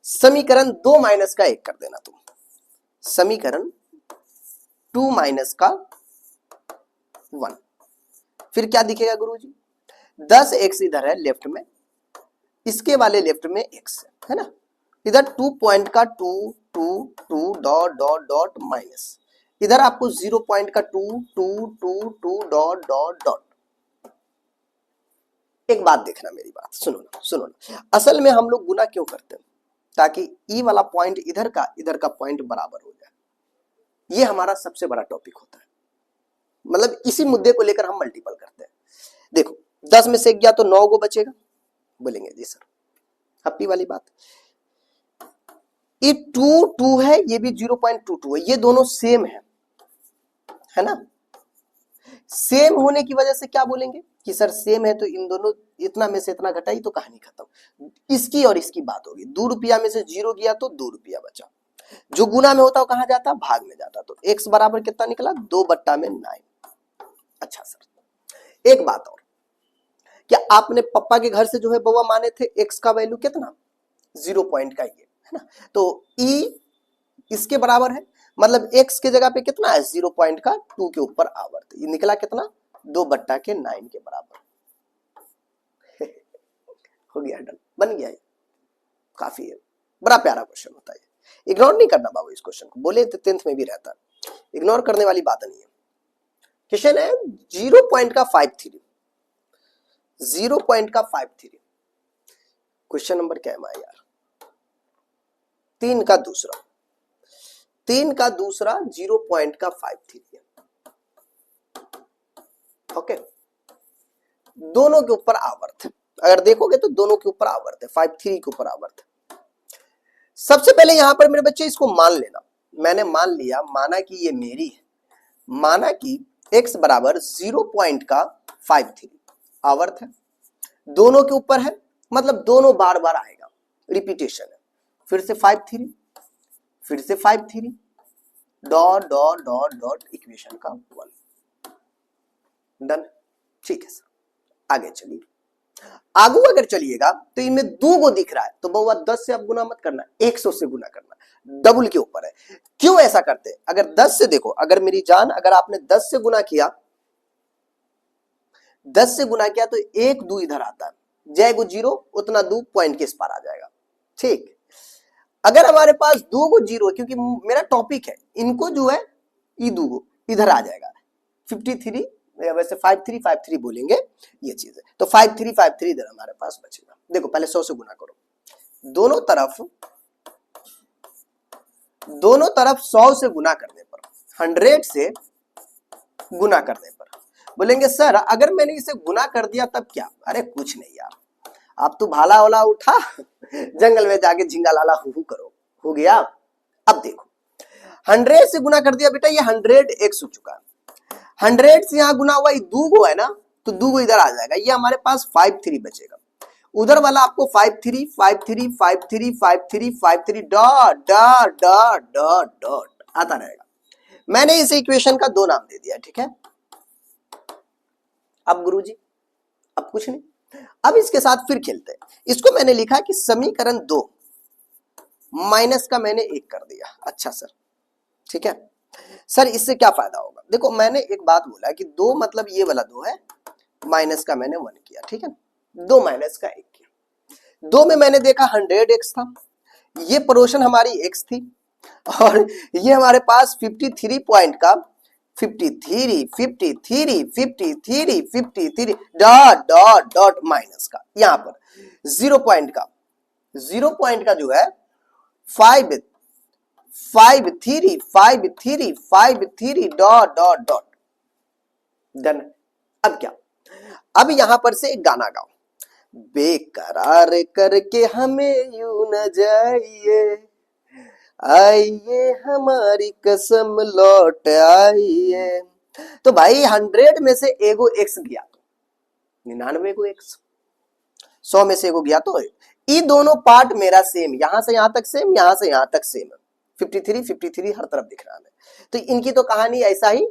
समीकरण 2 माइनस का 1 कर देना तुम, समीकरण 2 माइनस का 1, फिर क्या दिखेगा गुरुजी, 10x इधर है लेफ्ट में, इसके वाले लेफ्ट में x है ना, इधर 2 पॉइंट का 2 2 2 डॉट डॉट डॉट माइनस, इधर आपको 0 पॉइंट का 2 2 2 2 डॉट डॉट डॉट। एक बात देखना, मेरी बात सुनो ना, सुनो ना, असल में हम लोग गुना क्यों करते हैं, ताकि ई वाला पॉइंट इधर का पॉइंट बराबर हो जाए, ये हमारा सबसे बड़ा टॉपिक होता है, मतलब इसी मुद्दे को लेकर हम मल्टीपल करते हैं। देखो 10 में से गया तो 9 को बचेगा, बोलेंगे जी सर हैप्पी वाली बात, ये 2 2 है, ये भी 0.22 है, ये दोनों सेम है ना, सेम होने की वजह से क्या बोलेंगे कि सर सेम है तो इन दोनों इतना में से इतना घटाई तो कहानी खत्म, इसकी और इसकी बात होगी, 2 रुपया में से 0 गया तो 2 रुपया बचा, जो गुना में होता है कहां जाता, भाग में जाता, तो x बराबर कितना निकला, 2/9। अच्छा सर एक बात और, क्या आपने पापा के घर से जो है बउआ माने थे x का वैल्यू कितना, 0 पॉइंट का ये है ना, तो e इसके बराबर है, मतलब x के जगह पे कितना है, 0 पॉइंट का 2 के ऊपर आवर्त, ये निकला कितना, 2/9 के बराबर। हो गया डन, बन गया, ये काफी है, बड़ा प्यारा क्वेश्चन होता है, इग्नोर नहीं करना बाबू इस क्वेश्चन को, बोले तो 10th में भी रहता है, इग्नोर करने वाली बात नहीं है। क्वेश्चन है 0 पॉइंट का 53, 0 पॉइंट का 53, क्वेश्चन नंबर क्या है यार, 3 का दूसरा, 3 का दूसरा 0 पॉइंट का 53 है, ओके, दोनों के ऊपर आवर्त, अगर देखोगे तो दोनों के ऊपर आवर्त है, 53 के ऊपर आवर्त है। सबसे पहले यहां पर मेरे बच्चे इसको मान लेना, मैंने मान लिया, माना कि ये मेरी है, माना कि x बराबर 0 पॉइंट का 53 आवर्त है, दोनों के ऊपर है, मतलब दोनों बार बार आएगा, रिपीटेशन है, फिर से 53, फिर से 53 dot dot dot dot equation का 1, डन, ठीक है सर। आगे चलिए, आगू अगर चलिएगा तो इनमें 2 को दिख रहा है, तो बहुआ 10 से अब गुना मत करना, 100 से गुना करना, डबल के ऊपर है। क्यों ऐसा करते हैं, अगर 10 से देखो, अगर मेरी जान, अगर आपने 10 से गुना किया, 10 से गुना किया तो 1 2 इधर आता है, जाएगो 0, उतना 2 पॉइंट के इस पार आ जाएगा, ठीक। अगर हमारे पास दो गो जीरो, क्योंकि मेरा टॉपिक है, इनको जो है ई दो गो इधर आ जाएगा 53, या वैसे 5353 बोलेंगे, ये चीज है। तो 5353 इधर हमारे पास बचेगा। देखो पहले 100 से गुना करो, दोनों तरफ 100 से गुना करने पर, 100 से गुना करने पर बोलेंगे सर अगर मैंने इसे गुना कर दिया तब क्या? अरे कुछ नहीं यार, आप तो भाला वाला उठा जंगल में जाके झिंगा लाला हु करो, हो गया। अब देखो 100 से गुना कर दिया बेटा, ये 100x हो चुका है। 100 से यहां गुना हुआ, ये दो गो है ना, तो दो गो इधर आ जाएगा, ये हमारे पास 53 बचेगा। उधर वाला आपको 53 53 53 53 53 dot dot dot dot dot आता रहेगा। मैंने इस इक्वेशन का दो नाम दे दिया, ठीक है। अब गुरुजी अब कुछ नहीं, अब इसके साथ फिर खेलते हैं। इसको मैंने लिखा कि समीकरण 2 माइनस का मैंने 1 कर दिया। अच्छा सर, ठीक है सर, इससे क्या फायदा होगा? देखो मैंने एक बात बोला कि 2 मतलब ये वाला 2 है, माइनस का मैंने 1 किया, ठीक है। 2 माइनस का 1 किया। 2 में मैंने देखा 100x था, ये पोर्शन हमारी x थी, और ये हमारे पास 53 पॉइंट का 53 53 53 53 डॉट डॉट डॉट माइनस का, यहां पर 0 पॉइंट का जो है 5 5 3 5 3 5 3 डॉट डॉट डॉट डन। अब क्या? अब यहां पर से एक गाना गाओ, बेकरार करके हमें यूं न जाइए, आइए हमारी कसम लौट आइए। तो भाई 100 में से एगो एक्स गया तो 99 को एक्स, 100 में से एगो गया तो ये दोनों पार्ट मेरा सेम, यहां से यहां तक सेम, यहां से यहां तक सेम, 53 53 हर तरफ दिख रहा है। तो इनकी तो कहानी ऐसा ही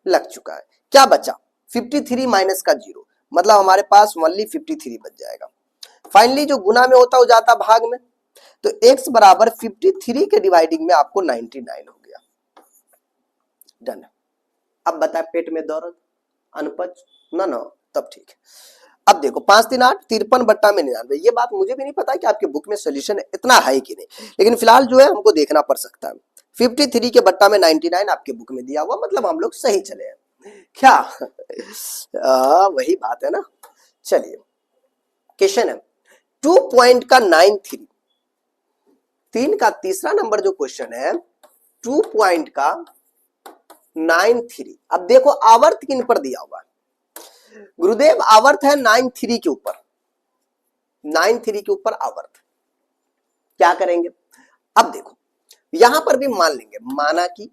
लग चुका है। क्या बचा? 53 माइनस का 0, मतलब हमारे पास ओनली 53 बच जाएगा। फाइनली जो गुना में होता हो जाता भाग में, तो x बराबर 53 के डिवाइडिंग में आपको 99 हो गया। डन। अब बता पेट में दर्द, अनपच ना तब ठीक है। अब देखो 5 3 8 53 बट्टा में 99, ये बात मुझे भी नहीं पता कि आपके बुक में सोल्यूशन इतना है कि नहीं, लेकिन फिलहाल जो है हमको देखना पड़ सकता है। 53 के बट्टा में 99 आपके बुक में दिया हुआ, मतलब हम लोग सही चले हैं क्या? वही बात है ना। चलिए क्वेश्चन है 2 पॉइंट का 93, 3 का तीसरा नंबर जो क्वेश्चन है 2 पॉइंट का 93। अब देखो आवर्त किन पर दिया हुआ है गुरुदेव? आवर्त है 93 के ऊपर, 93 के ऊपर आवर्त। क्या करेंगे? अब देखो यहां पर भी मान लेंगे, माना कि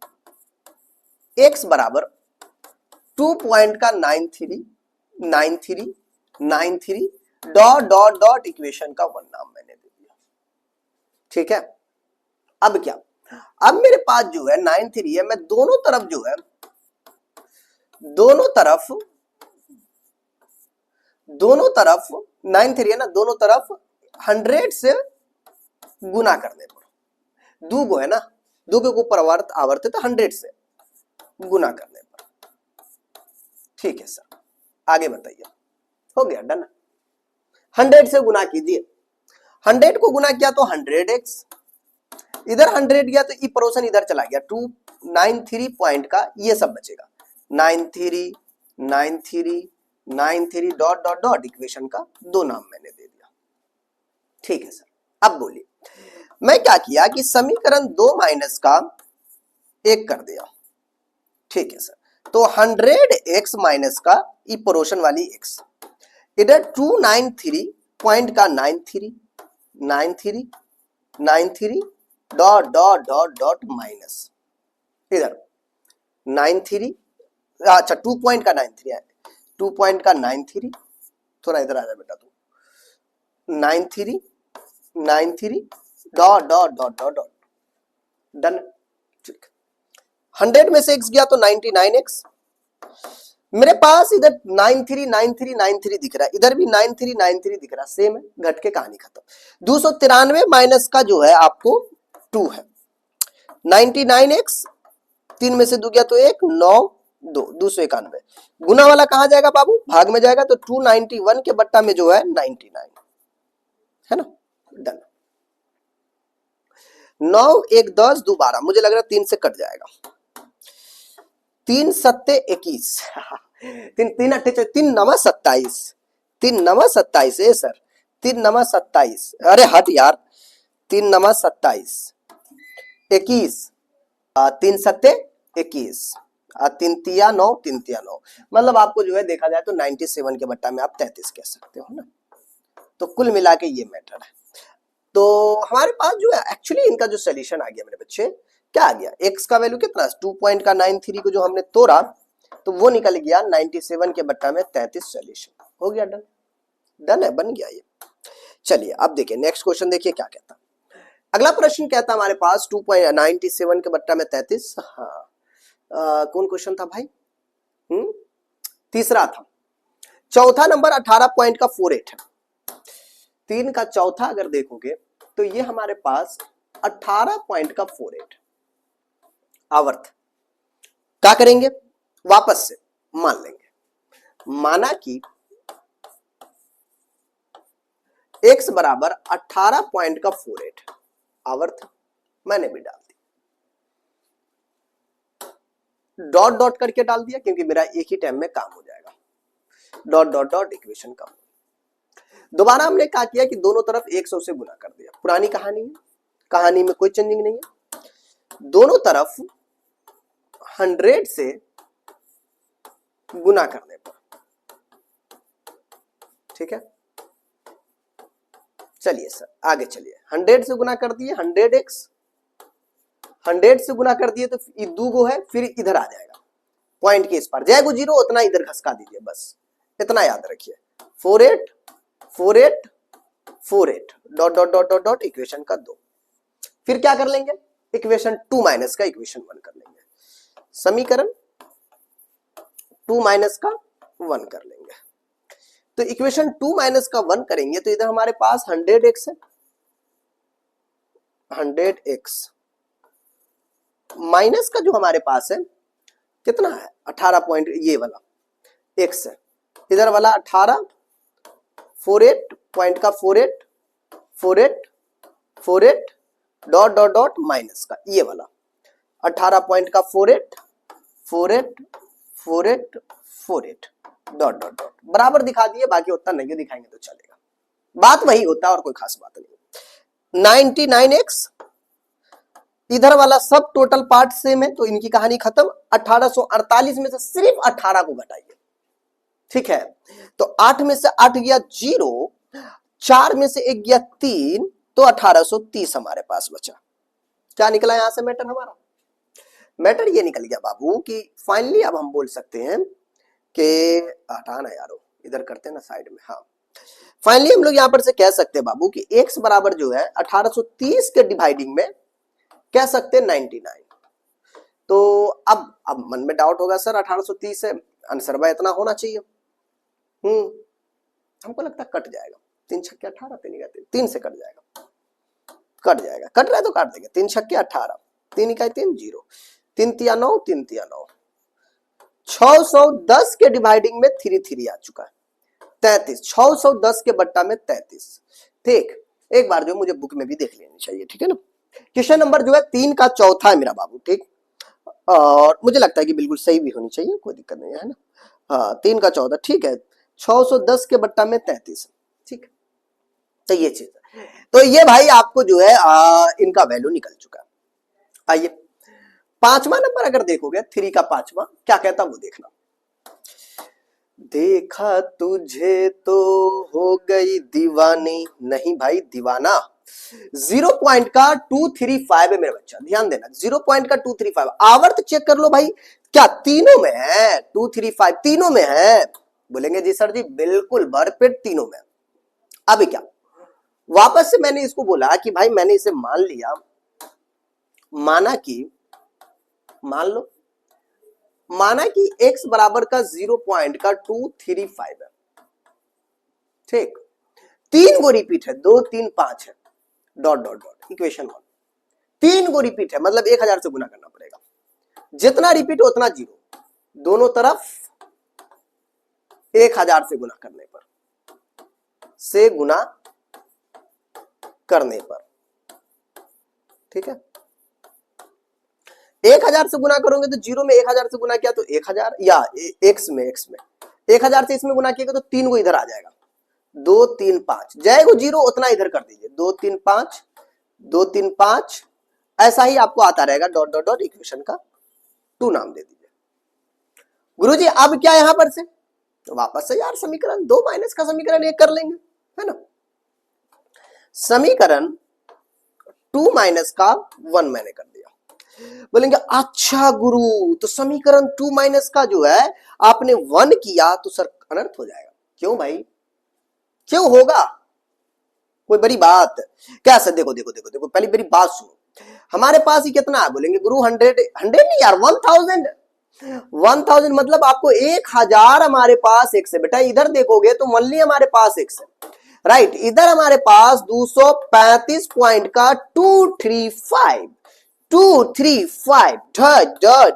x बराबर 2 पॉइंट का 93 93 93 डॉट डॉट डॉट इक्वेशन का 1 नाम मैंने दे दिया, ठीक है। अब क्या? अब मेरे पास जो है 93 है, मैं दोनों तरफ जो है, दोनों तरफ 93 है ना, दोनों तरफ 100 से गुना करने पर, दो गो है ना, दो के ऊपर आवर्त तो 100 से गुना करने पर, ठीक है सर। आगे बताइए, हो गया डन। 100 से गुना कीजिए, 100 को गुना किया तो 100x, इधर 100 गया तो ई पोर्शन इधर चला गया, 293 पॉइंट का ये सब बचेगा, 93 93 93 डॉट डॉट डॉट इक्वेशन का 2 नाम मैंने दे दिया, ठीक है सर। अब बोलिए मैं क्या किया कि समीकरण 2 माइनस का 1 कर दिया, ठीक है सर। तो 100x माइनस का ई पोर्शन वाली x, इधर 293 पॉइंट का 93 93 93 dot dot dot dot minus इधर 93, अच्छा 2 पॉइंट का 93 है, 2 पॉइंट का 93, थोड़ा इधर आ जा बेटा तू, 93 93 dot dot dot dot dot done, ठीक। 100 में से x गया तो 99x, मेरे पास इधर 93 93 93 दिख रहा है, इधर भी 93 93 दिख रहा है, सेम है, घट के कहानी खत्म। 293 माइनस का जो है आपको 2 है, 99x 3 में से 2 गया तो 1 9 2 291, गुना वाला कहां जाएगा बाबू? भाग में जाएगा, तो 291 के बट्टा में जो है 99 है ना, डन। 9 1 10 2 12, मुझे लग रहा है 3 से कट जाएगा। 3 सत्ते 21 तीन तीन अट्ठे 3 नवा 27, 3 नवा 27 है सर, 3 नवा 27, अरे हट यार, 3 नवा 27 21, 3 सत्ते 21, 3 तिया 9, 3 तिया 9, मतलब आपको जो है देखा जाए तो 97 के बट्टा में आप 33 कह सकते हो ना। तो कुल मिला के ये मैटर है। तो हमारे पास जो है एक्चुअली इनका जो सोल्यूशन आ गया मेरे बच्चे, क्या आ गया, x का वैल्यू कितना 2.93 को जो हमने तोड़ा तो वो निकल गया 97 के बट्टा में 33 सोल्यूशन हो गया। डन, डन है, बन गया ये। चलिए अब देखिए नेक्स्ट क्वेश्चन, देखिए क्या कहता। अगला प्रश्न कहता हमारे पास 2.97 के बट्टा में 33, हाँ कौन क्वेश्चन था भाई, तीसरा था। चौथा नंबर 18 पॉइंट का 48 है। 3 का चौथा अगर देखोगे तो ये हमारे पास 18 पॉइंट का 48 आवर्त। क्या करेंगे, वापस से मान लेंगे, माना कि x बराबर 18 पॉइंट का 48 आवर्त, मैंने भी डाल दिया, डॉट डॉट करके डाल दिया क्योंकि मेरा एक ही टाइम में काम हो जाएगा, डॉट डॉट डॉट इक्वेशन काम। दोबारा हमने क्या किया कि दोनों तरफ 100 से गुना कर दिया, पुरानी कहानी है, कहानी में कोई चेंजिंग नहीं है, दोनों तरफ 100 से गुना करने पर, ठीक है। चलिए सर आगे चलिए, 100 से गुना कर दिए 100x, 100 से गुना कर दिए तो दो गो है, फिर इधर आ जाएगा पॉइंट के इस पर जाएगा 0, उतना इधर घसका दीजिए, बस इतना याद रखिए, 48 48 48 dot dot dot dot dot equation का 2, फिर क्या कर लेंगे, इक्वेशन 2 माइनस का इक्वेशन 1 कर लेंगे, समीकरण 2 माइनस का 1 कर लेंगे। तो इक्वेशन 2 माइनस का 1 करेंगे तो इधर हमारे पास 100x है, 100x माइनस का जो हमारे पास है कितना है 18 पॉइंट, ये वाला x है, इधर वाला 18 48 पॉइंट का 48 48 48 डॉट डॉट डॉट माइनस का ये वाला 18 पॉइंट का 48 48 48 48 डॉट डॉट डॉट बराबर दिखा दिए, बाकी उतना नहीं दिखाएंगे तो चलेगा, बात वही होता है और कोई खास बात नहीं। 99x इधर वाला सब टोटल पार्ट सेम है तो इनकी कहानी खत्म, 1848 में से सिर्फ 18 को घटाइए, ठीक है। तो 8 में से 8 गया 0, 4 में से 1 गया 3, तो 1830 हमारे पास बचा। क्या निकला यहां से मैटर हमारा, मैटर ये निकल गया बाबू कि फाइनली अब हम बोल सकते हैं कि हटाना यारो, इधर करते हैं ना साइड में, हाँ फाइनली हम लोग यहां पर से कह सकते हैं बाबू कि x बराबर जो है 1830 के डिवाइडिंग में कह सकते हैं 99। तो अब मन में डाउट होगा सर 1830 है, आंसर भाई इतना होना चाहिए, हमको लगता है कट जाएगा, 3 छक्के 18, 3 से कट जाएगा, कट जाएगा, कट रहा है तो काट देंगे, 3 छक्के 18, 3 इकाई 3 0, 3 तिया 9, 3 तिया 9, 610 के डिवाइडिंग में 3 3 आ चुका है, 33, 610 के बट्टा में 33, ठीक। एक बार जो मुझे बुक में भी देख लेनी चाहिए, ठीक है ना। क्वेश्चन नंबर जो है 3 का चौथा है मेरा बाबू, ठीक, और मुझे लगता है कि बिल्कुल सही भी होनी चाहिए, कोई दिक्कत नहीं है ना, हाँ 3 का चौथा, ठीक है, 610 के बट्टा में 33, ठीक। तो ये चीज है, तो ये भाई आपको जो है इनका वैल्यू निकल चुका है। आइए पांचवा नंबर अगर देखोगे 3 का पांचवा क्या कहता वो देखना, देखा तुझे तो हो गई दीवानी, नहीं भाई दीवाना, 0.235 है मेरा बच्चा, ध्यान देना 0.235, आवर्त चेक कर लो भाई, क्या तीनों में है 235, तीनों में है, बोलेंगे जी सर जी बिल्कुल भरपेट तीनों में। अभी क्या, वापस से मैंने इसको बोला कि भाई मैंने इसे मान लिया, माना कि मान लो, माना कि x बराबर का 0.235 है, ठीक, 3 गो रिपीट है, 2 3 5 है, डॉट डॉट डॉट इक्वेशन 1, 3 गो रिपीट है मतलब 1000 से गुना करना पड़ेगा, जितना रिपीट उतना 0, दोनों तरफ 1000 से गुना करने पर, ठीक है, 1000 से गुना करोगे तो जीरो में 1000 से गुना किया तो 1000, या एक्स में 1000 से इसमें गुना किया तो 3 को इधर आ जाएगा, 2 3 5 जाएगा जीरो, उतना इधर कर दीजिए, 2 3 5 2 3 5, ऐसा ही आपको आता रहेगा, डॉट डॉट डॉट, इक्वेशन का 2 नाम दे दीजिए। गुरुजी अब क्या यहां पर से तो वापस से यार समीकरण 2 माइनस का समीकरण 1 कर लेंगे, है ना। समीकरण 2 माइनस का 1 मैंने कर दिया। बोलेंगे अच्छा गुरु, तो समीकरण 2 माइनस का जो है आपने 1 किया तो सर अनर्थ हो जाएगा। क्यों भाई, क्यों होगा, कोई बड़ी बात क्या सर? देखो देखो देखो देखो, पहली मेरी बात सुनो, हमारे पास ही कितना है? बोलेंगे गुरु 100 नहीं यार, 1000 मतलब आपको 1000 हमारे पास एक्स है बेटा। इधर देखोगे तो मल्ली हमारे पास एक्स है, राइट। इधर हमारे पास 235 पॉइंट का 235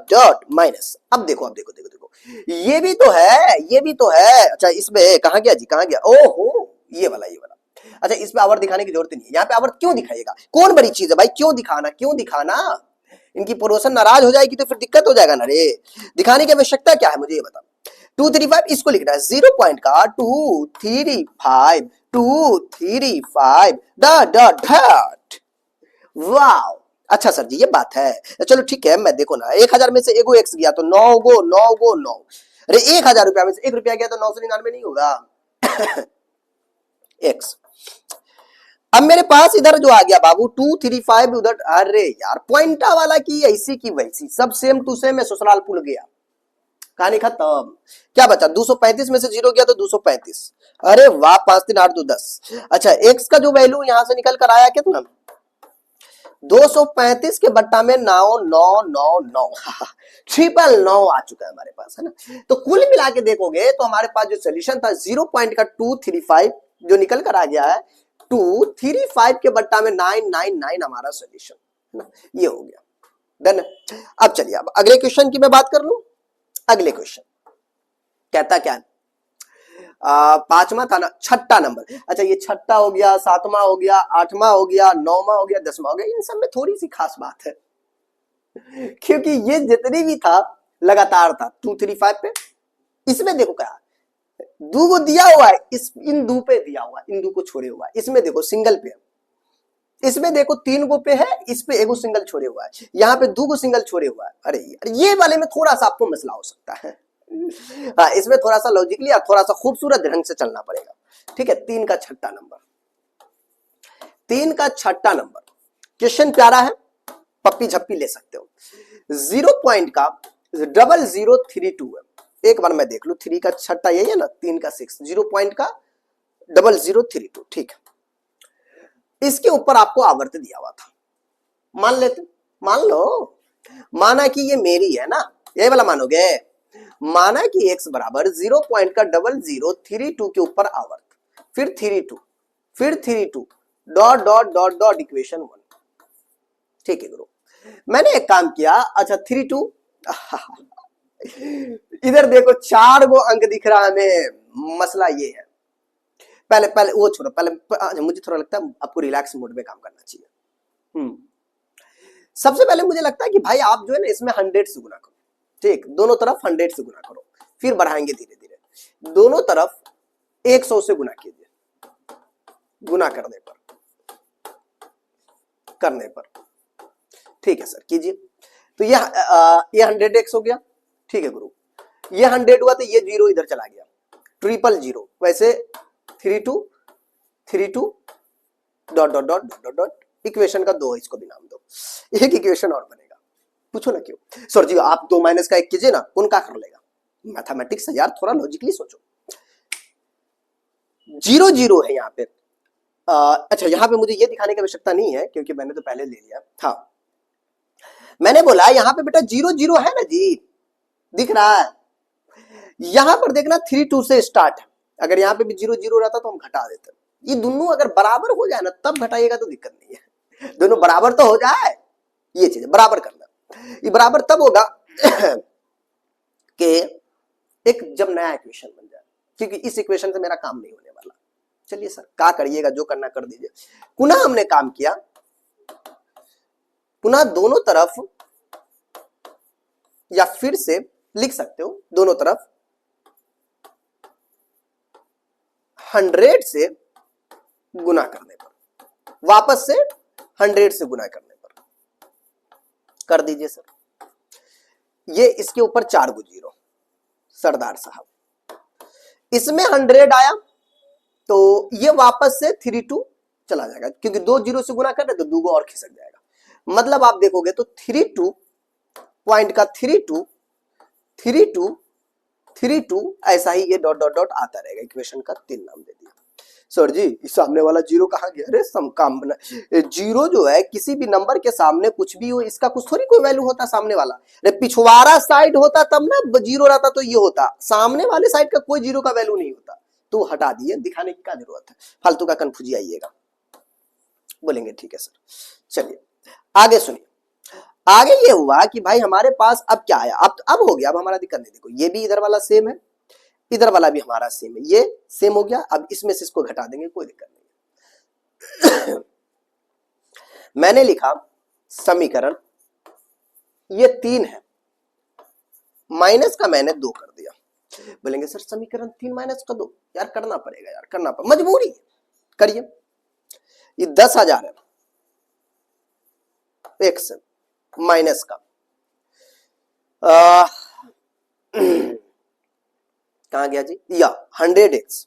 डॉट माइनस। अब देखो अब देखो देखो देखो, ये भी तो है, ये भी तो है। अच्छा इसमें कहां गया जी, कहां गया, ओहो ये वाला, ये वाला। अच्छा इसमें आवर्त दिखाने की जरूरत नहीं है, यहाँ पे आवर्त क्यों दिखाएगा, कौन बड़ी चीज है भाई, क्यों दिखाना, क्यों दिखाना? इनकी पड़ोसन नाराज हो जाएगी तो फिर दिक्कत हो जाएगा ना रे। दिखाने की आवश्यकता क्या है मुझे ये बता। 235 इसको लिखना है 0 पॉइंट का 235 डॉट डॉट डॉट। वाओ, अच्छा सर जी ये बात है, चलो ठीक है। मैं देखो ना, 1000 में से एगो एक्स गया तो 9 गो 9। अरे 1000 रुपया में से 1 रुपया गया तो 999 नहीं होगा एक्स। अब मेरे पास इधर जो आ गया बाबू 235 उधर, अरे यार पॉइंटा वाला की ऐसी की वैसी, सब सेम टू सेम है, ससुराल पुल गया, कहानी खत्म। क्या बचा, 235 में से 0 गया तो 235, अरे वाह 5 3 8 2 10। अच्छा एक्स का जो वैल्यू यहां से निकल कर आया कितना, 235 के बट्टा में 9 ट्रिपल 9 आ चुका है हमारे पास, है ना। तो कुल मिला के देखोगे तो हमारे पास जो सोल्यूशन था 0 पॉइंट का 235 जो निकल कर आ गया है 235 के बट्टा में 999 हमारा सोल्यूशन, है ना। ये हो गया डन। अब चलिए अब अगले क्वेश्चन की मैं बात कर लूं। अगले क्वेश्चन कहता क्या है, पांचवा था ना, छठा नंबर। अच्छा ये छठा हो गया, सातवां हो गया, आठवां हो गया, नौवां हो गया, 10वां हो गया। इन सब में थोड़ी सी खास बात है क्योंकि ये जितनी भी था लगातार था 235 पे। इसमें देखो क्या, दो को दिया हुआ है, इस इन दो पे दिया हुआ है, इन दो को छोड़े हुआ है। इसमें देखो सिंगल पे, इसमें देखो 3 गो पे है, इस पे एगो सिंगल छोड़े हुआ है, यहाँ पे 2 गो सिंगल छोड़े हुआ है। अरे यार ये वाले में थोड़ा सा आपको मसला हो सकता है, हाँ इसमें थोड़ा सा लॉजिकली और थोड़ा सा खूबसूरत ढंग से चलना पड़ेगा। ठीक है, 3 का छठा नंबर, 3 का छठा नंबर क्वेश्चन प्यारा है, पप्पी झप्पी ले सकते हो। 0 पॉइंट का 0032 है, एक बार मैं देख लू, 3 का छठा यही है ना, 3 का 6, 0 पॉइंट का 0032, ठीक है। इसके ऊपर आपको आवर्त दिया हुआ था, मान लेते, मान लो, माना कि ये मेरी है ना, ये वाला मानोगे, माना कि x बराबर 0 पॉइंट का 0032 के ऊपर आवर्त, फिर 32, फिर 32 dot dot dot dot equation 1। ठीक है गुरु, मैंने एक काम किया, अच्छा 32 इधर देखो 4 गो अंक दिख रहा है हमें। मसला ये है, पहले पहले वो छोड़ो, पहले मुझे थोड़ा लगता है आपको रिलैक्स मोड में काम करना चाहिए। सबसे पहले मुझे लगता है कि भाई आप जो है ना इसमें 100 से गुना करो, ठीक, दोनों तरफ 100 से गुना करो, फिर बढ़ाएंगे धीरे धीरे, दोनों तरफ 100 से गुना कीजिए, गुना करने पर, ठीक है सर कीजिए। तो ये 100x हो गया, ठीक है गुरु, ये 100 हुआ तो ये 0 इधर चला गया, 000, वैसे 32 dot dot dot dot dot, equation का 2 इसको भी नाम दो, एक इक्वेशन और बनेगा। पूछो ना क्यों सर जी, आप 2 माइनस का 1 कीजिए ना, कौन क्या कर लेगा, मैथमेटिक्स है यार, थोड़ा लॉजिकली सोचो। 0 है यहाँ पे। अच्छा यहाँ पे मुझे ये दिखाने की आवश्यकता नहीं है क्योंकि मैंने तो पहले ले लिया था। मैंने बोला यहाँ पे बेटा 0 है ना जी, दिख रहा है, यहां पर देखना 32 से स्टार्ट है, अगर यहाँ पे भी 0 रहता तो हम घटा देते। ये दोनों अगर बराबर हो जाए ना तब घटाइएगा तो दिक्कत नहीं है, दोनों बराबर तो हो जाए, ये चीज बराबर करना। ये बराबर तब होगा कि एक जब नया इक्वेशन बन जाए, क्योंकि इस इक्वेशन से मेरा काम नहीं होने वाला। चलिए सर क्या करिएगा, जो करना कर दीजिए। पुनः हमने काम किया, पुनः दोनों तरफ, या फिर से लिख सकते हो दोनों तरफ 100 से गुना करने पर, वापस से 100 से गुना करने पर कर दीजिए सर। ये इसके ऊपर 4 को 0 सरदार साहब, इसमें 100 आया तो ये वापस से 32 चला जाएगा, क्योंकि 2 0 से गुना कर रहे तो 2 को और खिसक जाएगा। मतलब आप देखोगे तो 32 पॉइंट का 32 32 32 ऐसा ही ये डॉट डॉट डॉट आता रहेगा। इक्वेशन का 3 नाम दे दिया। सर जी इस सामने वाला 0 कहाँ गया? अरे सम काम बना, 0 जो है किसी भी नंबर के सामने कुछ भी हो, इसका कुछ थोड़ी कोई वैल्यू होता सामने वाला। अरे पिछवाड़ा साइड होता तब ना 0 रहता तो ये होता, सामने वाले साइड का कोई 0 का वैल्यू नहीं होता। तो हटा दिए, दिखाने की क्या जरूरत है, फालतू का कंफ्यूजी आइएगा। बोलेंगे ठीक है सर। चलिए आगे सुनिए। आगे ये हुआ कि भाई हमारे पास अब क्या आया, अब हो गया, अब हमारा दिक्कत नहीं। देखो ये भी इधर वाला सेम है, इधर वाला भी हमारा सेम है, ये सेम हो गया। अब इसमें से इसको घटा देंगे, कोई दिक्कत नहीं। मैंने लिखा समीकरण, ये 3 है, माइनस का मैंने 2 कर दिया। बोलेंगे सर समीकरण 3 माइनस का 2, यार करना पड़ेगा यार, करना पड़ेगा, मजबूरी करिए। ये 10,000 है, x माइनस का कहां गया जी, या 100x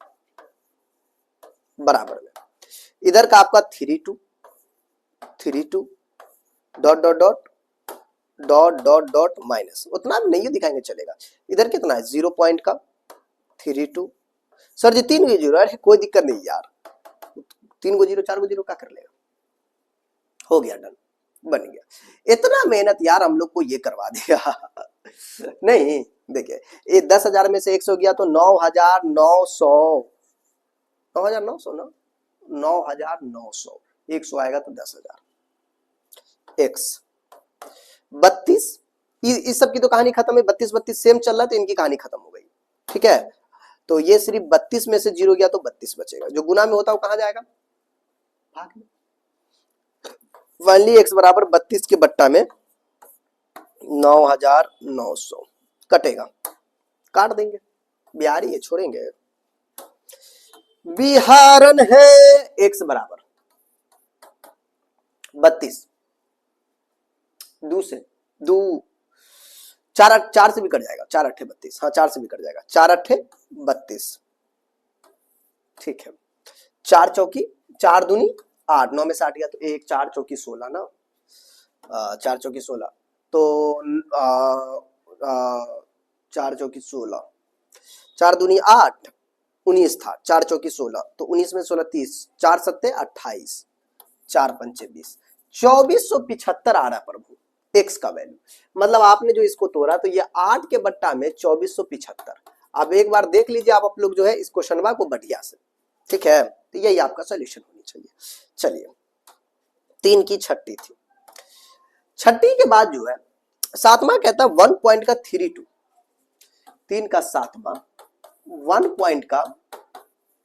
बराबर में इधर का आपका 32 dot dot dot dot dot dot minus, उतना भी नहीं दिखाएंगे चलेगा। इधर कितना है 0 पॉइंट का 32। सर जी 3 को 0, अरे कोई दिक्कत नहीं यार, 3 को 0 4 को 0 क्या कर लेगा, हो गया डन, बन गया। इतना मेहनत यार हम लोग को ये करवा देगा। नहीं देखिए ये 10,000 में से 100 गया तो 9,900 9,900 9,900, 100 आएगा तो 10,000 x 32। इस सब की तो कहानी खत्म है, 32 सेम चल रहा है तो इनकी कहानी खत्म हो गई। ठीक है, तो ये सिर्फ 32 में से 0 गया तो 32 बचेगा, जो गुना में होता है वो कहां जाएगा, भाग में। फाइनली x बराबर 32 के बट्टा में 9,900 कटेगा, काट देंगे, बिहारी है छोड़ेंगे, बिहारन है। x बराबर 32, 2 से 2 4 से भी कट जाएगा, 4 अट्ठे 32, हाँ 4 से भी कट जाएगा, 4 अट्ठे 32। ठीक है, 4 चौकी 4 दूनी 8, 9 में से 8 गया तो 1 4 चौकी 16 ना, 4 चौकी 16 तो 4 चौकी 16, 4 दूनी 8 19 था, 4 चौकी 16 तो 19 में 16 30, 4 सत्ते 28, 4 पंचे 20, 2475 आ रहा प्रभु x का वैल्यू। मतलब आपने जो इसको तोड़ा तो ये 8 के बट्टा में 2475। अब एक बार देख लीजिए आप लोग जो है इस क्वेश्चनवा को बढ़िया से, ठीक है, तो यही आपका सॉल्यूशन होनी चाहिए। चलिए 3 की छठी थी, छठी के बाद जो है सातवां कहता है 1 पॉइंट का 32, 3 का सातवां 1 पॉइंट का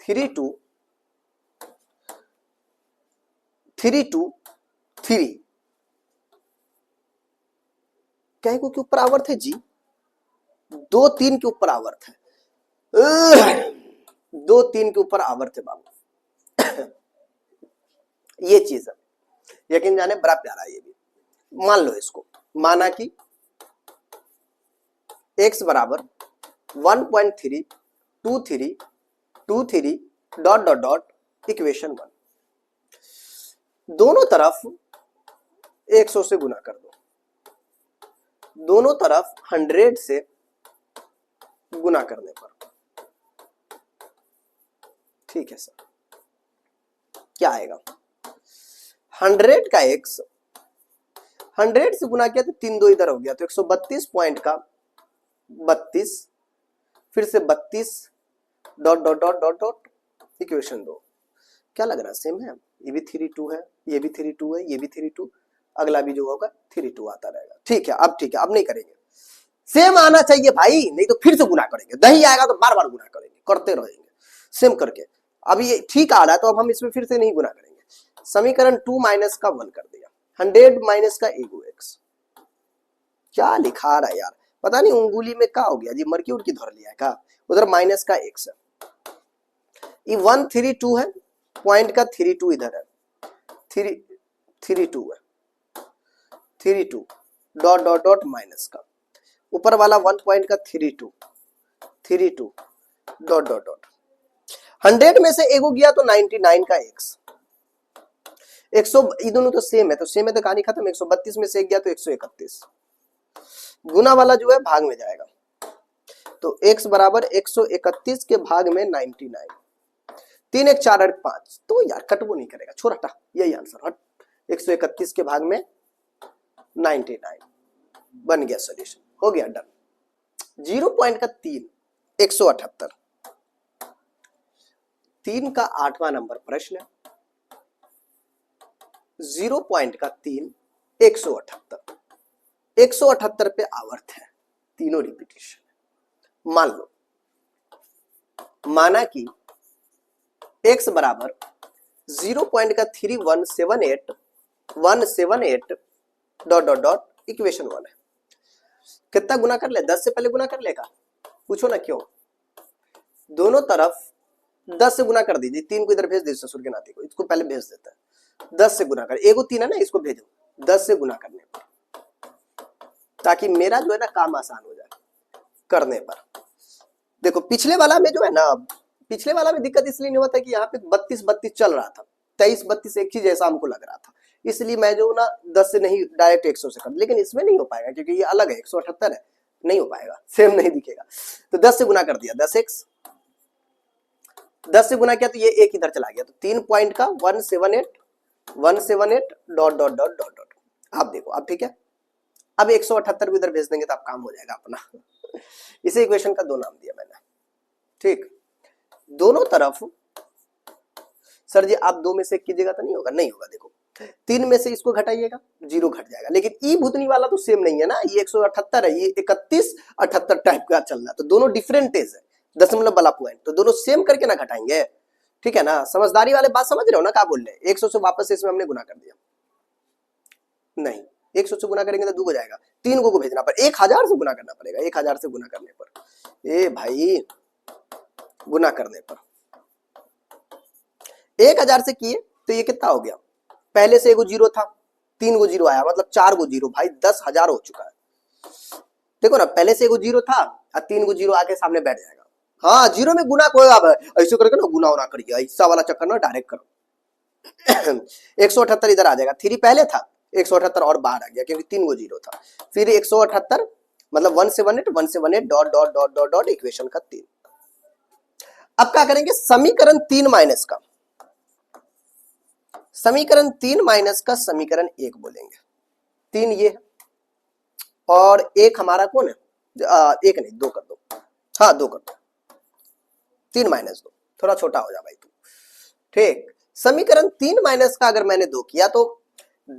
32 3 क्या को के ऊपर आवर्त है जी, 2 3 के ऊपर आवर्त है, 2 3 के ऊपर आवर्त है बाबू। ये चीज है, यकीन जाने बड़ा प्यारा ये भी। मान लो इसको, माना कि x बराबर 1.323 डॉट डॉट डॉट इक्वेशन 1, दोनों तरफ 100 से गुना कर दो, दोनों तरफ 100 से गुना करने पर, ठीक है सर, क्या आएगा 100 का x 100 से गुना किया तो 3 2 इधर हो गया तो 132 पॉइंट का 32, फिर से 32 dot dot dot dot dot equation 2। क्या लग रहा है सेम है, ये भी 32 है, ये भी 32 है, ये भी 32, अगला भी जो होगा 32 आता रहेगा। ठीक है, अब ठीक है, अब नहीं करेंगे, सेम आना चाहिए भाई, नहीं तो फिर से गुना करेंगे, दही आएगा तो बार बार गुना करेंगे, करते रहेंगे सेम करके। अब ये ठीक आ रहा है तो अब हम इसमें फिर से नहीं गुना करेंगे। समीकरण 2 माइनस का 1 कर दिया, 100 माइनस का एगो एक्स। क्या लिखा रहा है यार, पता नहीं उंगली में क्या हो गया जी, मर्क्यूर की धर लिया है क्या। उधर माइनस का एक्स है, ये 132 है, पॉइंट का 32 इधर है, 32 है, 32 डॉट डॉट डॉट माइनस का, ऊपर वाला 1 पॉइंट का 32 डॉट डॉट डॉट। 100 में से एगो गया तो 99 का एक्स, 100, ये दोनों तो सेम है, तो सेम है तो कहानी खत्म। 132 में से एक गया तो 131, गुना वाला जो है भाग में जाएगा, तो x बराबर 131 के भाग में 99, 3 1 4 8 5, तो यार कट वो नहीं करेगा, छोड़ हटा, यही आंसर हट। 131 के भाग में 99 बन गया सॉल्यूशन, हो गया डन। 0 पॉइंट का 3 178, 3 का 8वां नंबर प्रश्न है। 0 पॉइंट का 3 178, 178 पे आवर्त है, तीनों रिपीटेशन। मान लो, माना कि x बराबर 0 पॉइंट का 178 डॉट डॉट डॉट इक्वेशन 1 है। कितना गुना कर ले, 10 से पहले गुना कर लेगा, पूछो ना क्यों। दोनों तरफ 10 से गुना कर दीजिए, 3 को इधर भेज दीजिए ससुर के नाती को, इसको पहले भेज देता है। 10 से गुना कर, एगो 3 है ना, इसको भेजो 10 से गुना करने पर, ताकि मेरा जो है ना काम आसान हो जाए करने पर। देखो पिछले वाला में जो है ना, पिछले वाला में दिक्कत इसलिए नहीं होता है कि यहाँ पे 32 चल रहा था, 23 एक ही जैसा हमको लग रहा था, इसलिए मैं जो ना 10 से नहीं डायरेक्ट 100 से कर, लेकिन इसमें नहीं हो पाएगा क्योंकि ये अलग है, 178 है, नहीं हो पाएगा, सेम नहीं दिखेगा। तो 10 से गुना कर दिया, 10x, 10 से गुना किया तो ये एक इधर चला गया, तो 3 पॉइंट का 178 dot dot dot dot dot. आप देखो अब ठीक है, अब 178 को इधर भेज देंगे तो आप काम हो जाएगा अपना। इसे इक्वेशन का 2 नाम दिया मैंने, ठीक। दोनों तरफ सर जी आप 2 में से 1 कीजिएगा तो नहीं होगा, नहीं होगा। देखो 3 में से इसको घटाइएगा, 0 घट जाएगा, लेकिन ई भूतनी वाला तो सेम नहीं है ना, ये 178 है, ये 31 78 टाइप का चल रहा है, तो दोनों डिफरेंट है, दशमलव वाला पॉइंट, तो दोनों सेम करके ना घटाएंगे, ठीक है ना। समझदारी वाले बात समझ रहे हो ना, क्या बोल रहे हैं। 100 से वापस इसमें हमने गुना कर दिया, नहीं 100 से गुना करेंगे तो 2 हो जाएगा, 3 को भेजना पर 1000 से गुना करना पड़ेगा, 1000 से गुना करने पर, ए भाई गुना करने पर 1000 से किए तो ये कितना हो गया, पहले से एगो 0 था, 3 गो 0 आया, मतलब 4 गो 0, भाई 10,000 हो चुका है। देखो ना, पहले से एगो 0 था और 3 गो 0 आके सामने बैठ जाएगा। हाँ 0 में गुना कोई ऐसे करके ना गुना होना करिए, ऐसा वाला चक्कर ना डायरेक्ट करो। 178 इधर आ जाएगा, 3 पहले था, 178 और बाहर आ गया क्योंकि 3 गो 0 था, फिर 178 मतलब 178 dot dot dot dot dot equation का 3। अब क्या करेंगे, समीकरण 3 माइनस का, समीकरण 3 माइनस का समीकरण 1 बोलेंगे। 3 ये और 1 हमारा कौन है, 1 नहीं 2 कर दो, हाँ 2 कर दो, 3 माइनस 2, थोड़ा छोटा हो जा भाई तू, ठीक। समीकरण 3 माइनस का अगर मैंने 2 किया तो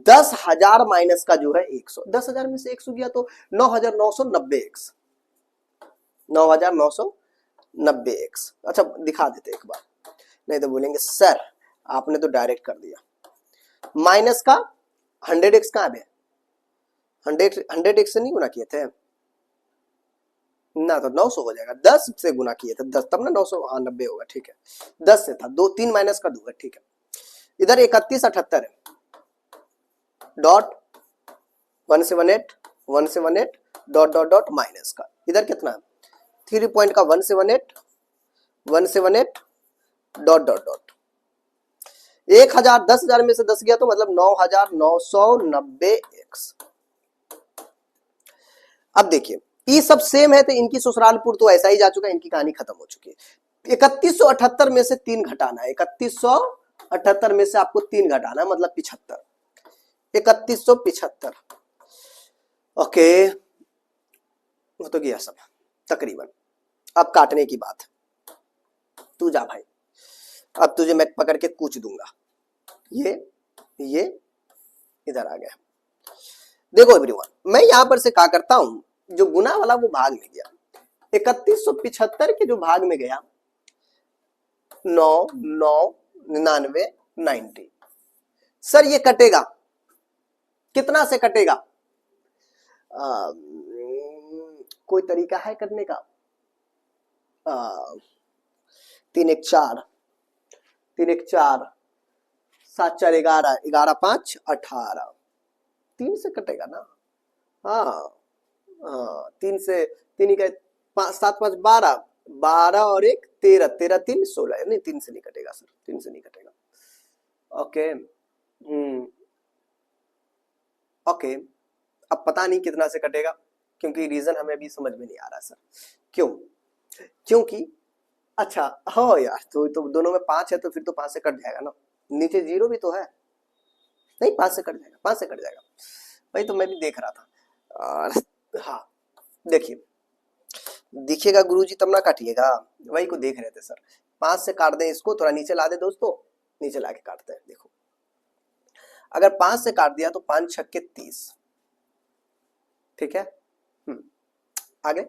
10,000 माइनस का जो है 100, 10,000 में से 100 गया तो 9,990x, 9,990x। अच्छा दिखा देते एक बार, नहीं तो बोलेंगे सर आपने तो डायरेक्ट कर दिया। माइनस का 100x कहां है, 100x से नहीं गुना किए थे ना, तो 900 हो जाएगा, 10 से गुना किए थे 10, तब ना 990 होगा, ठीक है। 10 से था, 2 3 माइनस का 2 है, ठीक है। इधर 31 78 है, dot 178 dot dot dot minus का, इधर कितना है 3 पॉइंट का 178 डॉट डॉट डॉट 1000, 10,000 में से 10 गया तो मतलब 9,990x। अब देखिए ये सब सेम है तो इनकी ससुरालपुर तो ऐसा ही जा चुका है, इनकी कहानी खत्म हो चुकी है। 3178 में से 3 घटाना है, 3178 में से आपको 3 घटाना है, मतलब 75, 3175। ओके वो तो गया सब तकरीबन। अब काटने की बात है, तू जा भाई, अब तुझे मैं पकड़ के कूच दूंगा, ये इधर आ गया। देखो एवरीवन, मैं यहां पर से क्या करता हूं, जो गुना वाला वो भाग में गया, 3175 के जो भाग में गया 9 9 99 90, सर ये कटेगा, कितना से कटेगा? कोई तरीका है करने का? 3 1 4, 3 1 4, 7 4 11, 11 5 18, 3 से कटेगा ना? हाँ हाँ, 3 से, 3 का 5 7 5 12, 12 और 1 13, 13 3 16, नहीं 3 से नहीं कटेगा सर, 3 से नहीं कटेगा। ओके ओके, अब पता नहीं कितना से कटेगा, क्योंकि रीजन हमें अभी समझ में नहीं आ रहा सर। क्यों? क्योंकि अच्छा हाँ यार, तो दोनों में 5 है तो फिर तो 5 से कट जाएगा ना, नीचे 0 भी तो है, नहीं 5 से कट जाएगा, 5 से कट जाएगा भाई, तो मैं भी देख रहा था। और हाँ देखिए, दिखेगा गुरुजी तब ना काटिएगा, वही को देख रहे थे सर। 5 से काट दें इसको, थोड़ा नीचे ला दे दोस्तों, नीचे ला के काटते हैं। देखो अगर 5 से काट दिया तो 5 छक्के 30, ठीक है। आगे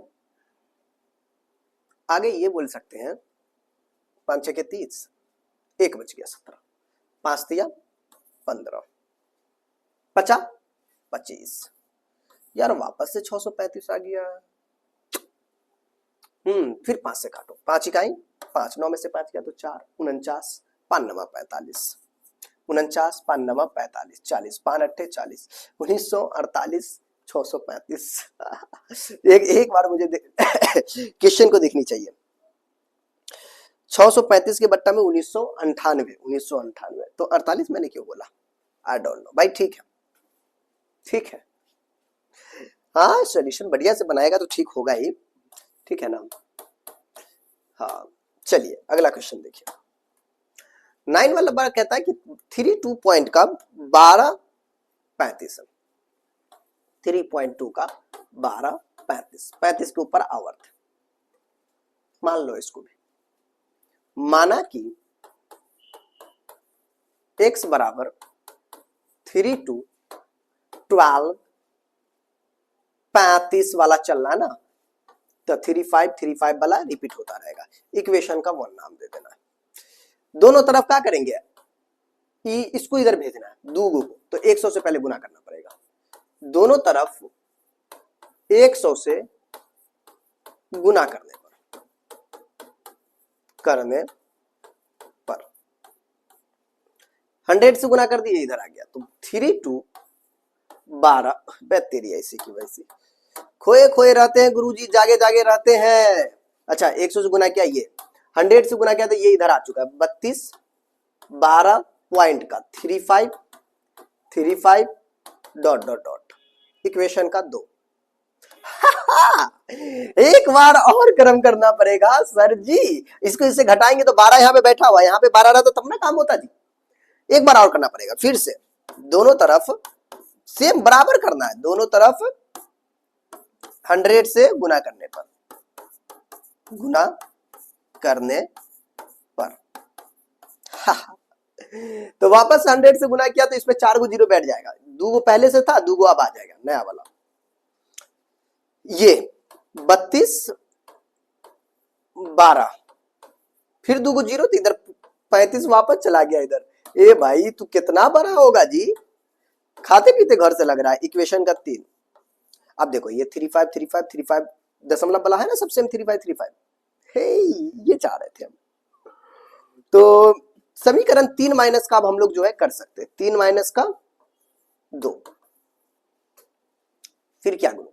आगे ये बोल सकते हैं 5 छक्के 30, 1 बच गया 17, 5 दिया 15, 50 25, यार वापस से 635 आ गया। फिर 5 से काटो, 5 इकाई 5, 9 में से 5 गया तो 4, 49 5 9 45, 49 5 9 45, 40 5 8 40, 1948 635। एक बार मुझे क्वेश्चन को देखनी चाहिए। 635 के बट्टा में 1998, तो 48 मैंने क्यों बोला? आई डोंट नो भाई, ठीक है ठीक है, हाँ सोल्यूशन बढ़िया से बनाएगा तो ठीक होगा ही, ठीक है ना। हाँ चलिए अगला क्वेश्चन देखिए। 9 वाला बार कहता है कि 3.2 पॉइंट का 12 35, 3.2 का 12 35, 35 के ऊपर आवर्त, मान लो इसको भी। माना कि x बराबर 3 2 12 35 वाला चलना है ना, तो 3 5 3 5 वाला रिपीट होता रहेगा। इक्वेशन का 1 नाम दे देना है। दोनों तरफ क्या करेंगे? इसको इधर भेजना है दूगो को, तो 100 से पहले गुना करना पड़ेगा। दोनों तरफ 100 से गुना करने पर 100 से गुना कर दिए, इधर आ गया, तो 3 2 12 तेरी ऐसी की वैसी, खोए खोए रहते हैं गुरुजी, जागे जागे रहते हैं। अच्छा 100 से गुना किया, ये 100 से गुना किया तो ये इधर आ चुका है 32, 12 पॉइंट का 35 डॉट डॉट डॉट, इक्वेशन का 2। एक बार और कर्म करना पड़ेगा सर जी, इसको इससे घटाएंगे तो 12 यहाँ पे बैठा हुआ, यहाँ पे 12 रहता तब ना काम होता जी। एक बार और करना पड़ेगा, फिर से दोनों तरफ सेम बराबर करना है, दोनों तरफ 100 से गुना करने पर, तो वापस 100 से गुना किया तो इसमें 4 गो जीरो बैठ जाएगा, 2 गो पहले से था, 2 गो अब आ जाएगा नया वाला। ये 32 12, फिर 2 गो जीरो, तो इधर 35 वापस चला गया इधर। ए भाई तू कितना बड़ा होगा जी, खाते पीते घर से लग रहा है। इक्वेशन का 3। अब देखो ये 3 5 3 5 3 5 दशमलव वाला है ना, सबसे 3 5 3 5, हे ये चाह रहे थे हम। तो समीकरण 3 माइनस का अब हम लोग जो है कर सकते हैं, 3 माइनस का 2, फिर क्या गुणा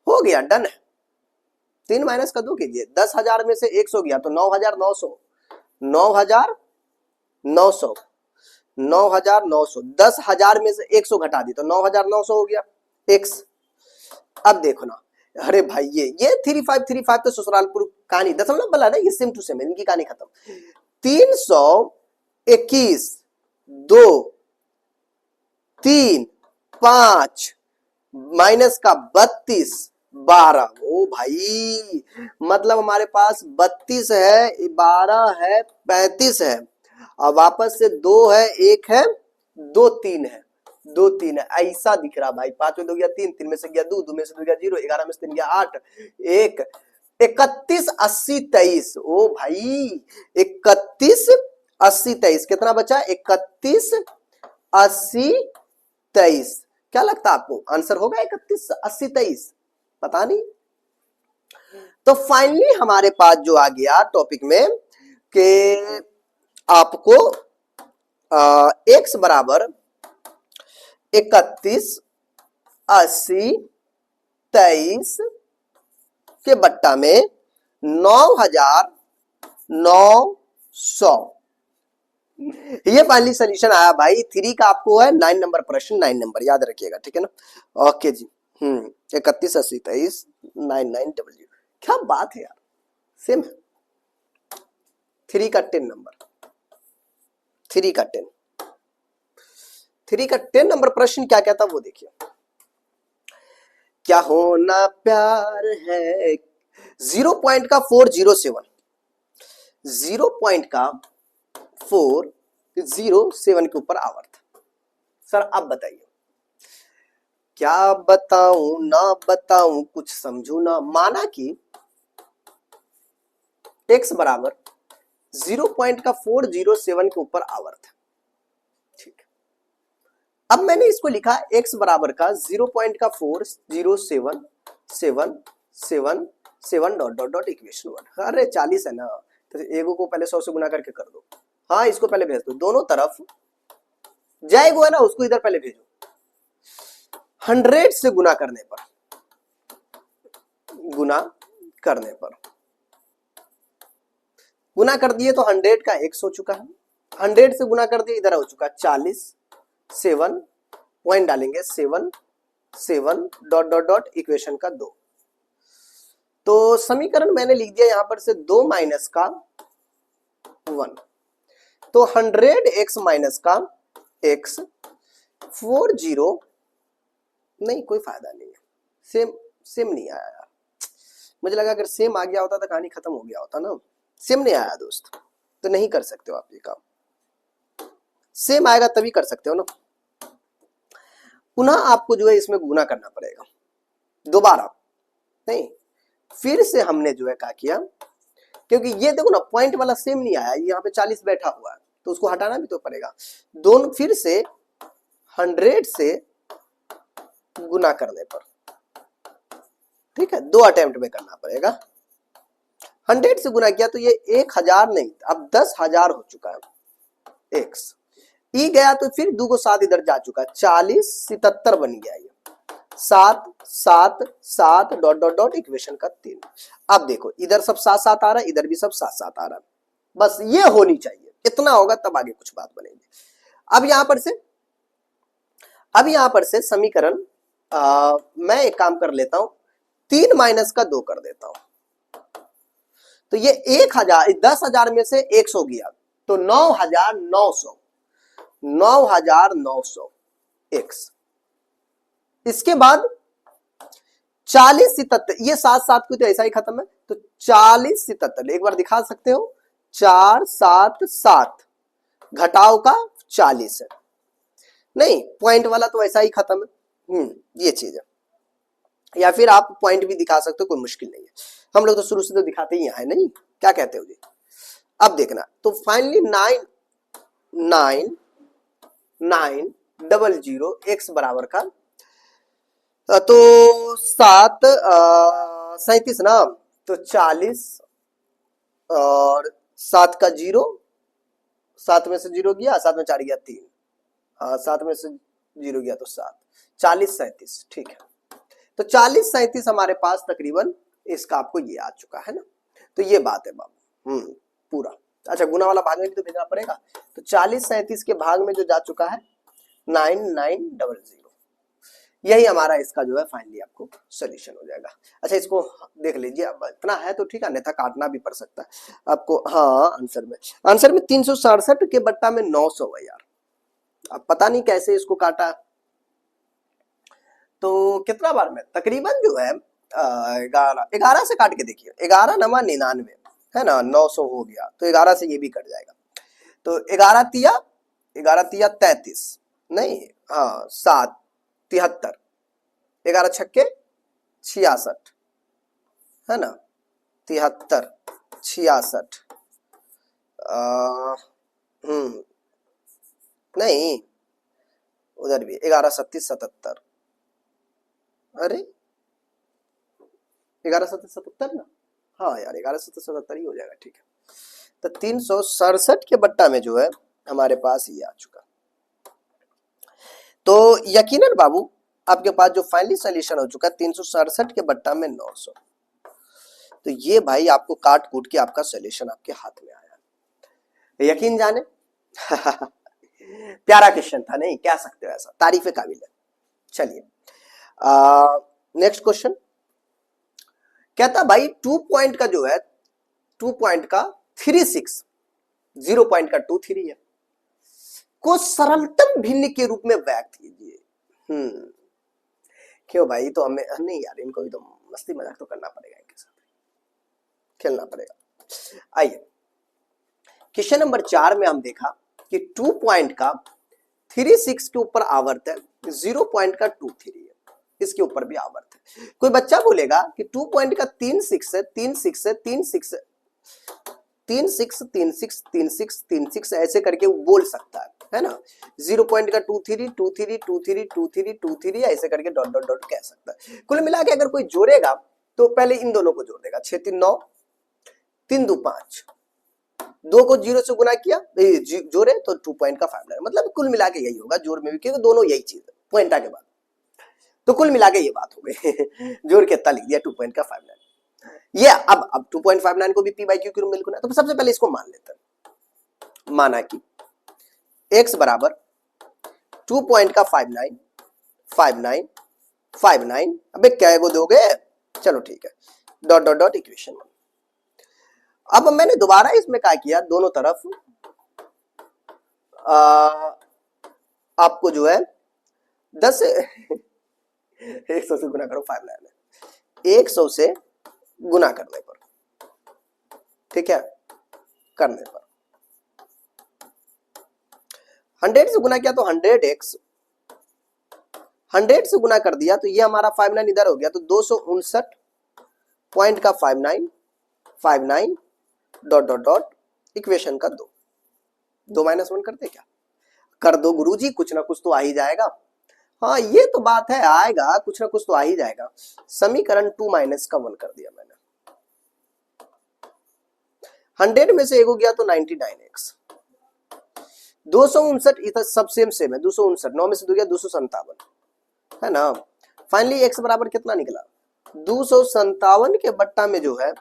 हो गया, डन है। 3 माइनस का 2 कीजिए, 10,000 में से 100 गया तो 9,900, 9,900, 9,900, 10,000 में से 100 घटा दी तो 9,900 हो गया x। अब देखो ना, अरे भाई ये 3 5 3 5 तो ससुरालपुर कहानी दशमलव वाला ना, ये सेम टू सेम, इनकी कहानी खत्म। 321 2 3 5 माइनस का 32 12, ओ भाई मतलब हमारे पास 32 है, 12 है, 35 है, और वापस से 2 है, 1 है, 2 3 है, 2 3 है, ऐसा दिख रहा भाई। 5 में 2 गया 3, 3 में से गया 2, 2 में से 2 गया 0, 11 में से 3 गया 8, 1 31 80 23, ओ भाई 31 80 23 कितना बचा? 31 80 23, क्या लगता है आपको आंसर होगा 31, 80, 23? पता नहीं। तो फाइनली हमारे पास जो आ गया टॉपिक में कि आपको एक्स बराबर 31, 80, 23 के बट्टा में 9,900। ये फाइनली सोल्यूशन आया भाई। 3 का आपको है 9 नंबर प्रश्न, 9 नंबर याद रखिएगा, ठीक है ना। ओके जी। 31, 80, 23, 9900। क्या बात है यार, सेम है। 3 का 10 नंबर, 3 का 10, 3 का 10 नंबर प्रश्न क्या कहता वो देखिए। क्या होना प्यार है, 0 पॉइंट का 407, 0 पॉइंट का 407 के ऊपर आवर्त। सर आप बताइए क्या बताऊं ना बताऊं, कुछ समझू ना। माना कि x बराबर 0 पॉइंट का 407 के ऊपर आवर्त है, ठीक। अब मैंने इसको लिखा x बराबर का 0 पॉइंट का 4077777 डॉट डॉट डॉट इक्वेशन 1। अरे 40 है ना, तो एगो को पहले 100 से गुना करके कर दो। हाँ इसको पहले भेज दो, दोनों तरफ जाएगो है ना, उसको इधर पहले भेजो। 100 से गुना करने पर, गुना करने पर, गुना कर दिए तो 100 का x हो चुका है, 100 से गुना कर दिए इधर हो चुका 40, 7 पॉइंट डालेंगे 7 7 डॉट डॉट डॉट इक्वेशन का 2। तो समीकरण मैंने लिख दिया यहां पर से 2 माइनस का 1, तो 100x माइनस का x 40, नहीं कोई फायदा नहीं है, सेम सेम नहीं आया यार। मुझे लगा अगर सेम आ गया होता तो कहानी खत्म हो गया होता ना। सेम नहीं आया दोस्त, तो नहीं कर सकते हो आप ये काम। सेम आएगा तभी कर सकते हो ना। पुनः आपको जो है इसमें गुना करना पड़ेगा दोबारा, नहीं फिर से हमने जो है क्या किया, क्योंकि ये देखो ना पॉइंट वाला सेम नहीं आया, यहाँ पे 40 बैठा हुआ है तो उसको हटाना भी तो पड़ेगा। दोनों फिर से 100 से गुना करने पर, ठीक है, 2 अटेम्प्ट में करना पड़ेगा। 100 से गुना किया तो ये 1000 नहीं, अब 10,000 हो चुका है x। ई गया तो फिर 2 को 7 इधर जा चुका है, 40 77 बन गया ये, 7 7 7 डॉट डॉट डॉट इक्वेशन का 3। अब देखो इधर सब 7 7 आ रहा है, इधर भी सब 7 7 आ रहा है, बस ये होनी चाहिए, इतना होगा तब आगे कुछ बात बनेगी। अब यहां पर से समीकरण मैं एक काम कर लेता हूं, 3 माइनस का 2 कर देता हूं। तो ये 1000, 10,000 में से 100 गया तो 9,900, 9,900 x। इसके बाद 40 77, ये 7 7 को तो ऐसा ही खत्म है, तो 40 77 एक बार दिखा सकते हो, 4 7 7 घटाव का 40 है, नहीं पॉइंट वाला तो ऐसा ही खत्म है। ये चीज है, या फिर आप पॉइंट भी दिखा सकते हो, कोई मुश्किल नहीं है। हम लोग तो शुरू से तो दिखाते ही आए, नहीं क्या कहते हो जी। अब देखना तो फाइनली 9,9,900 x बराबर का, तो 7 37 ना, तो 40 और 7 का 0, 7 में से 0 गया, 7 में 4 गया 3, 7 में से 0 गया तो 7, 40 37, ठीक है। तो 40 37 हमारे पास तकरीबन इसका आपको ये आ चुका है ना, तो ये बात है बाबू पूरा। अच्छा गुना वाला भाग में भी तो भेजना पड़ेगा, तो 40 37 के भाग में जो जा चुका है 9900, यही हमारा इसका जो है फाइनली आपको सॉल्यूशन हो जाएगा। अच्छा इसको देख लीजिए, अब इतना है तो ठीक है, अन्यथा काटना भी पड़ सकता है आपको। हाँ आंसर में 367 के बट्टा में 900 है यार, अब पता नहीं कैसे इसको काटा। तो कितना बार में तकरीबन जो है 11 से काट के देखिए, 11 नमा 99 है ना, 900 हो गया तो 11 से ये भी कट जाएगा, तो 11 तिया 33, नहीं हाँ 7 73, 11 छक्के 66 है ना, 73 66 नहीं उधर भी 11 37 77 अरे 1177 ना, हाँ यार 1177 ही हो जाएगा, ठीक है। तो 367 के बट्टा में जो है हमारे पास ये आ चुका। तो यकीनन बाबू आपके पास जो फाइनली सोल्यूशन हो चुका 367 के बट्टा में 900। तो ये भाई आपको काट कूट के आपका सोल्यूशन आपके हाथ में आया, यकीन जाने प्यारा क्वेश्चन था, नहीं कह सकते हो ऐसा, तारीफ काबिल है। चलिए नेक्स्ट क्वेश्चन कहता भाई 2 पॉइंट का जो है 2 पॉइंट का 36, 0 पॉइंट का 23 है, को सरलतम भिन्न के रूप में व्यक्त कीजिए। क्यों भाई, तो हमें नहीं यार, इनको भी तो मस्ती मजाक तो करना पड़ेगा, इनके साथ खेलना पड़ेगा। आइए क्वेश्चन नंबर 4 में हम देखा कि 2 पॉइंट का 36 के ऊपर आवर्त है, 0 पॉइंट का 23 है, इसके ऊपर भी आवर्त है। कोई बच्चा बोलेगा कि 2 पॉइंट का 36 है, 36 है, 36 है, 36 36 36 36 ऐसे करके वो बोल सकता है ना। 0 पॉइंट का 23 23 23 23 23 ऐसे करके डॉट डॉट डॉट कह सकता है। कुल मिला के अगर कोई जोड़ेगा तो पहले इन दोनों को जोड़ देगा, 6 3 9, 3 2 5, 2 को 0 से गुना किया जोड़े तो 2 पॉइंट का 5 मतलब कुल मिला के यही होगा, जोड़ में भी, क्योंकि दोनों यही चीज है पॉइंट के बाद, तो कुल मिला के ये बात हो गई जोड़ के इतना लिख दिया 2 पॉइंट का 5। ये अब 2.59 को भी पी बाई क्यू के रूप में लिखना है, तो सबसे पहले इसको मान लेते हैं। माना कि x बराबर 2 पॉइंट का 59 59 59, अबे क्या है वो दोगे, चलो ठीक है, डॉट डॉट डॉट इक्वेशन। अब मैंने दोबारा इसमें क्या किया, दोनों तरफ आपको जो है 10 100 से गुना करो, 59 100 से गुना करने पर, ठीक है, करने पर 100 से गुना किया तो 100x, 100 से गुना कर दिया तो ये हमारा 59 इधर हो गया, तो 259 पॉइंट का 59 59 डॉट डॉट डॉट इक्वेशन का 2 2 माइनस 1 करते क्या, कर दो गुरुजी, कुछ ना कुछ तो आ ही जाएगा। हाँ ये तो बात है, आएगा कुछ ना कुछ तो आ ही जाएगा। समीकरण 2 माइनस का 1 कर दिया मैंने, 100 में से एक हो गया तो 99x, 259 इधर सब सेम है, 259 9 में से 2 गया 257 है ना। फाइनली x बराबर कितना निकला, 257 के बट्टा में जो है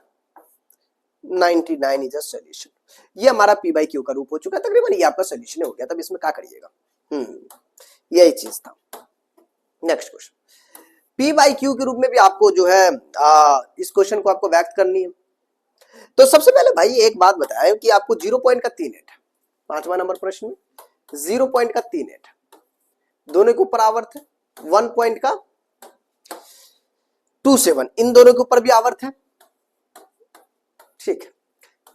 99 इज अ सॉल्यूशन। ये हमारा p बाई क्यू का रूप हो चुका है, तकरीबन ये आपका सॉल्यूशन हो गया। तब इसमें क्या करिएगा, यही चीज था। Next question, p by Q के रूप में भी आपको जो है इस क्वेश्चन को आपको व्यक्त करनी है। तो सबसे पहले भाई एक बात बताया कि आपको 0 पॉइंट का 3 8, 5वां नंबर प्रश्न में 0 पॉइंट का 3 8 दोनों के ऊपर आवर्त है, 1 पॉइंट का 2 7 इन दोनों के ऊपर भी आवर्त है, ठीक है,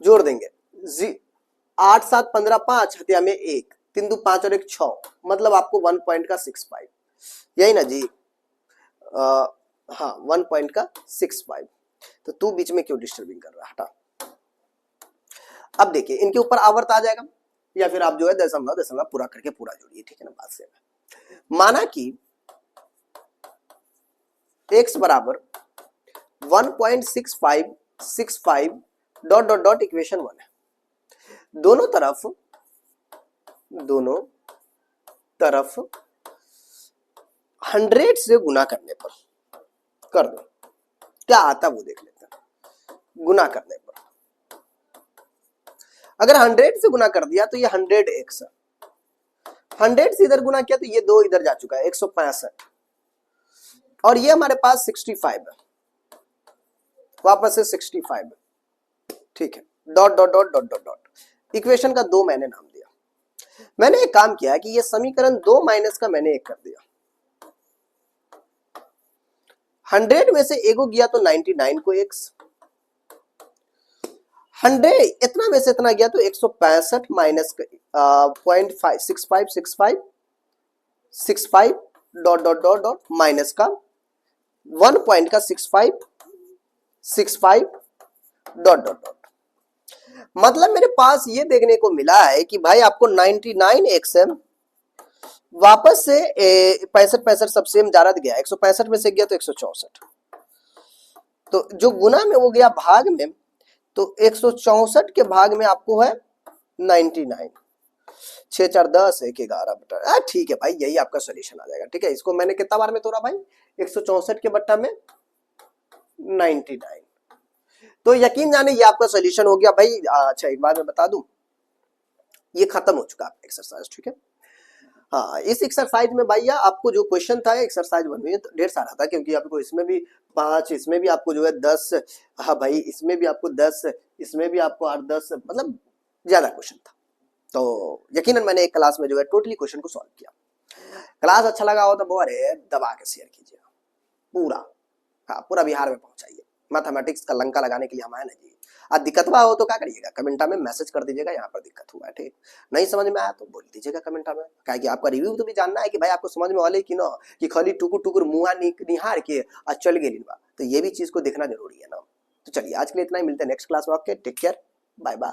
जोड़ देंगे 8 7 15 5 हत्या में 1 3 2 5 और 1 6, मतलब आपको 1 पॉइंट का 65, यही ना जी, हाँ 1 पॉइंट का 65। तो तू बीच में क्यों डिस्टर्बिंग कर रहा है, हटा। अब देखिए इनके ऊपर आवर्त आ जाएगा, या फिर आप जो है दशमलव दशमलव पूरा करके पूरा जोड़िए, ठीक है ना, बात से माना कि x बराबर 1.6565 डॉट डॉट डॉट इक्वेशन 1 है, दोनों तरफ 100 से गुना करने पर कर दो, क्या आता वो देख लेते हैं। गुना करने पर अगर 100 से गुना कर दिया तो ये 100x, 100 से इधर गुना किया तो ये 2 इधर जा चुका है 165, और ये हमारे पास 65 है, वापस से 65 है, ठीक है, dot dot dot dot dot dot equation का 2 मैंने नाम दिया। मैंने एक काम किया कि ये समीकरण 2 माइनस का मैंने 1 कर दिया, 100 में से एक को गया तो 99 को x, 100 इतना में से इतना गया तो 165 minus 0.6565 dot dot dot dot minus का 1 पॉइंट का 65 डॉट डॉट डॉट, मतलब मेरे पास ये देखने को मिला है कि भाई आपको 99x है वापस से 65 सब सेम जा रहा गया, 165 में से गया तो 164, तो जो गुना में वो गया भाग में, तो 164 के भाग में आपको है 99, 6 4 10 1 11 बटा, ठीक है भाई, यही आपका सोल्यूशन आ जाएगा। ठीक है, इसको मैंने कितना बार में तोड़ा भाई, 164 के बट्टा में 99, तो यकीन जाने ये आपका सोल्यूशन हो गया भाई। अच्छा एक बात मैं बता दूं, ये खत्म हो चुका है एक्सरसाइज। ठीक है, हाँ, इस एक्सरसाइज में भैया आपको जो क्वेश्चन था एक्सरसाइज 1 में तो ढेर सारा था, क्योंकि आपको इसमें भी 5, इसमें भी आपको जो है 10, हाँ भाई इसमें भी आपको 10, इसमें भी आपको 8 10, मतलब ज्यादा क्वेश्चन था। तो यकीनन मैंने एक क्लास में जो है टोटली क्वेश्चन को सॉल्व किया। क्लास अच्छा लगा हो तो वो अरे दबा के शेयर कीजिएगा पूरा, हाँ पूरा बिहार में पहुंचाइए। मैथमेटिक्स का लंका लगाने के लिए हम आए ना जी। आज दिक्कत हुआ हो तो क्या करिएगा, कमेंटा में मैसेज कर दीजिएगा यहाँ पर दिक्कत हुआ है। ठीक, नहीं समझ में आया तो बोल दीजिएगा कमेंटा में, क्या कि आपका रिव्यू तो भी जानना है कि भाई आपको समझ में वाले कि ना, कि खाली टुकुर टुकुर मुआ निहार के और चल गए लिनवा, तो ये भी चीज को देखना जरूरी है ना। तो चलिए आज के लिए इतना ही, मिलते हैं नेक्स्ट क्लास में। Okay, take care, bye bye.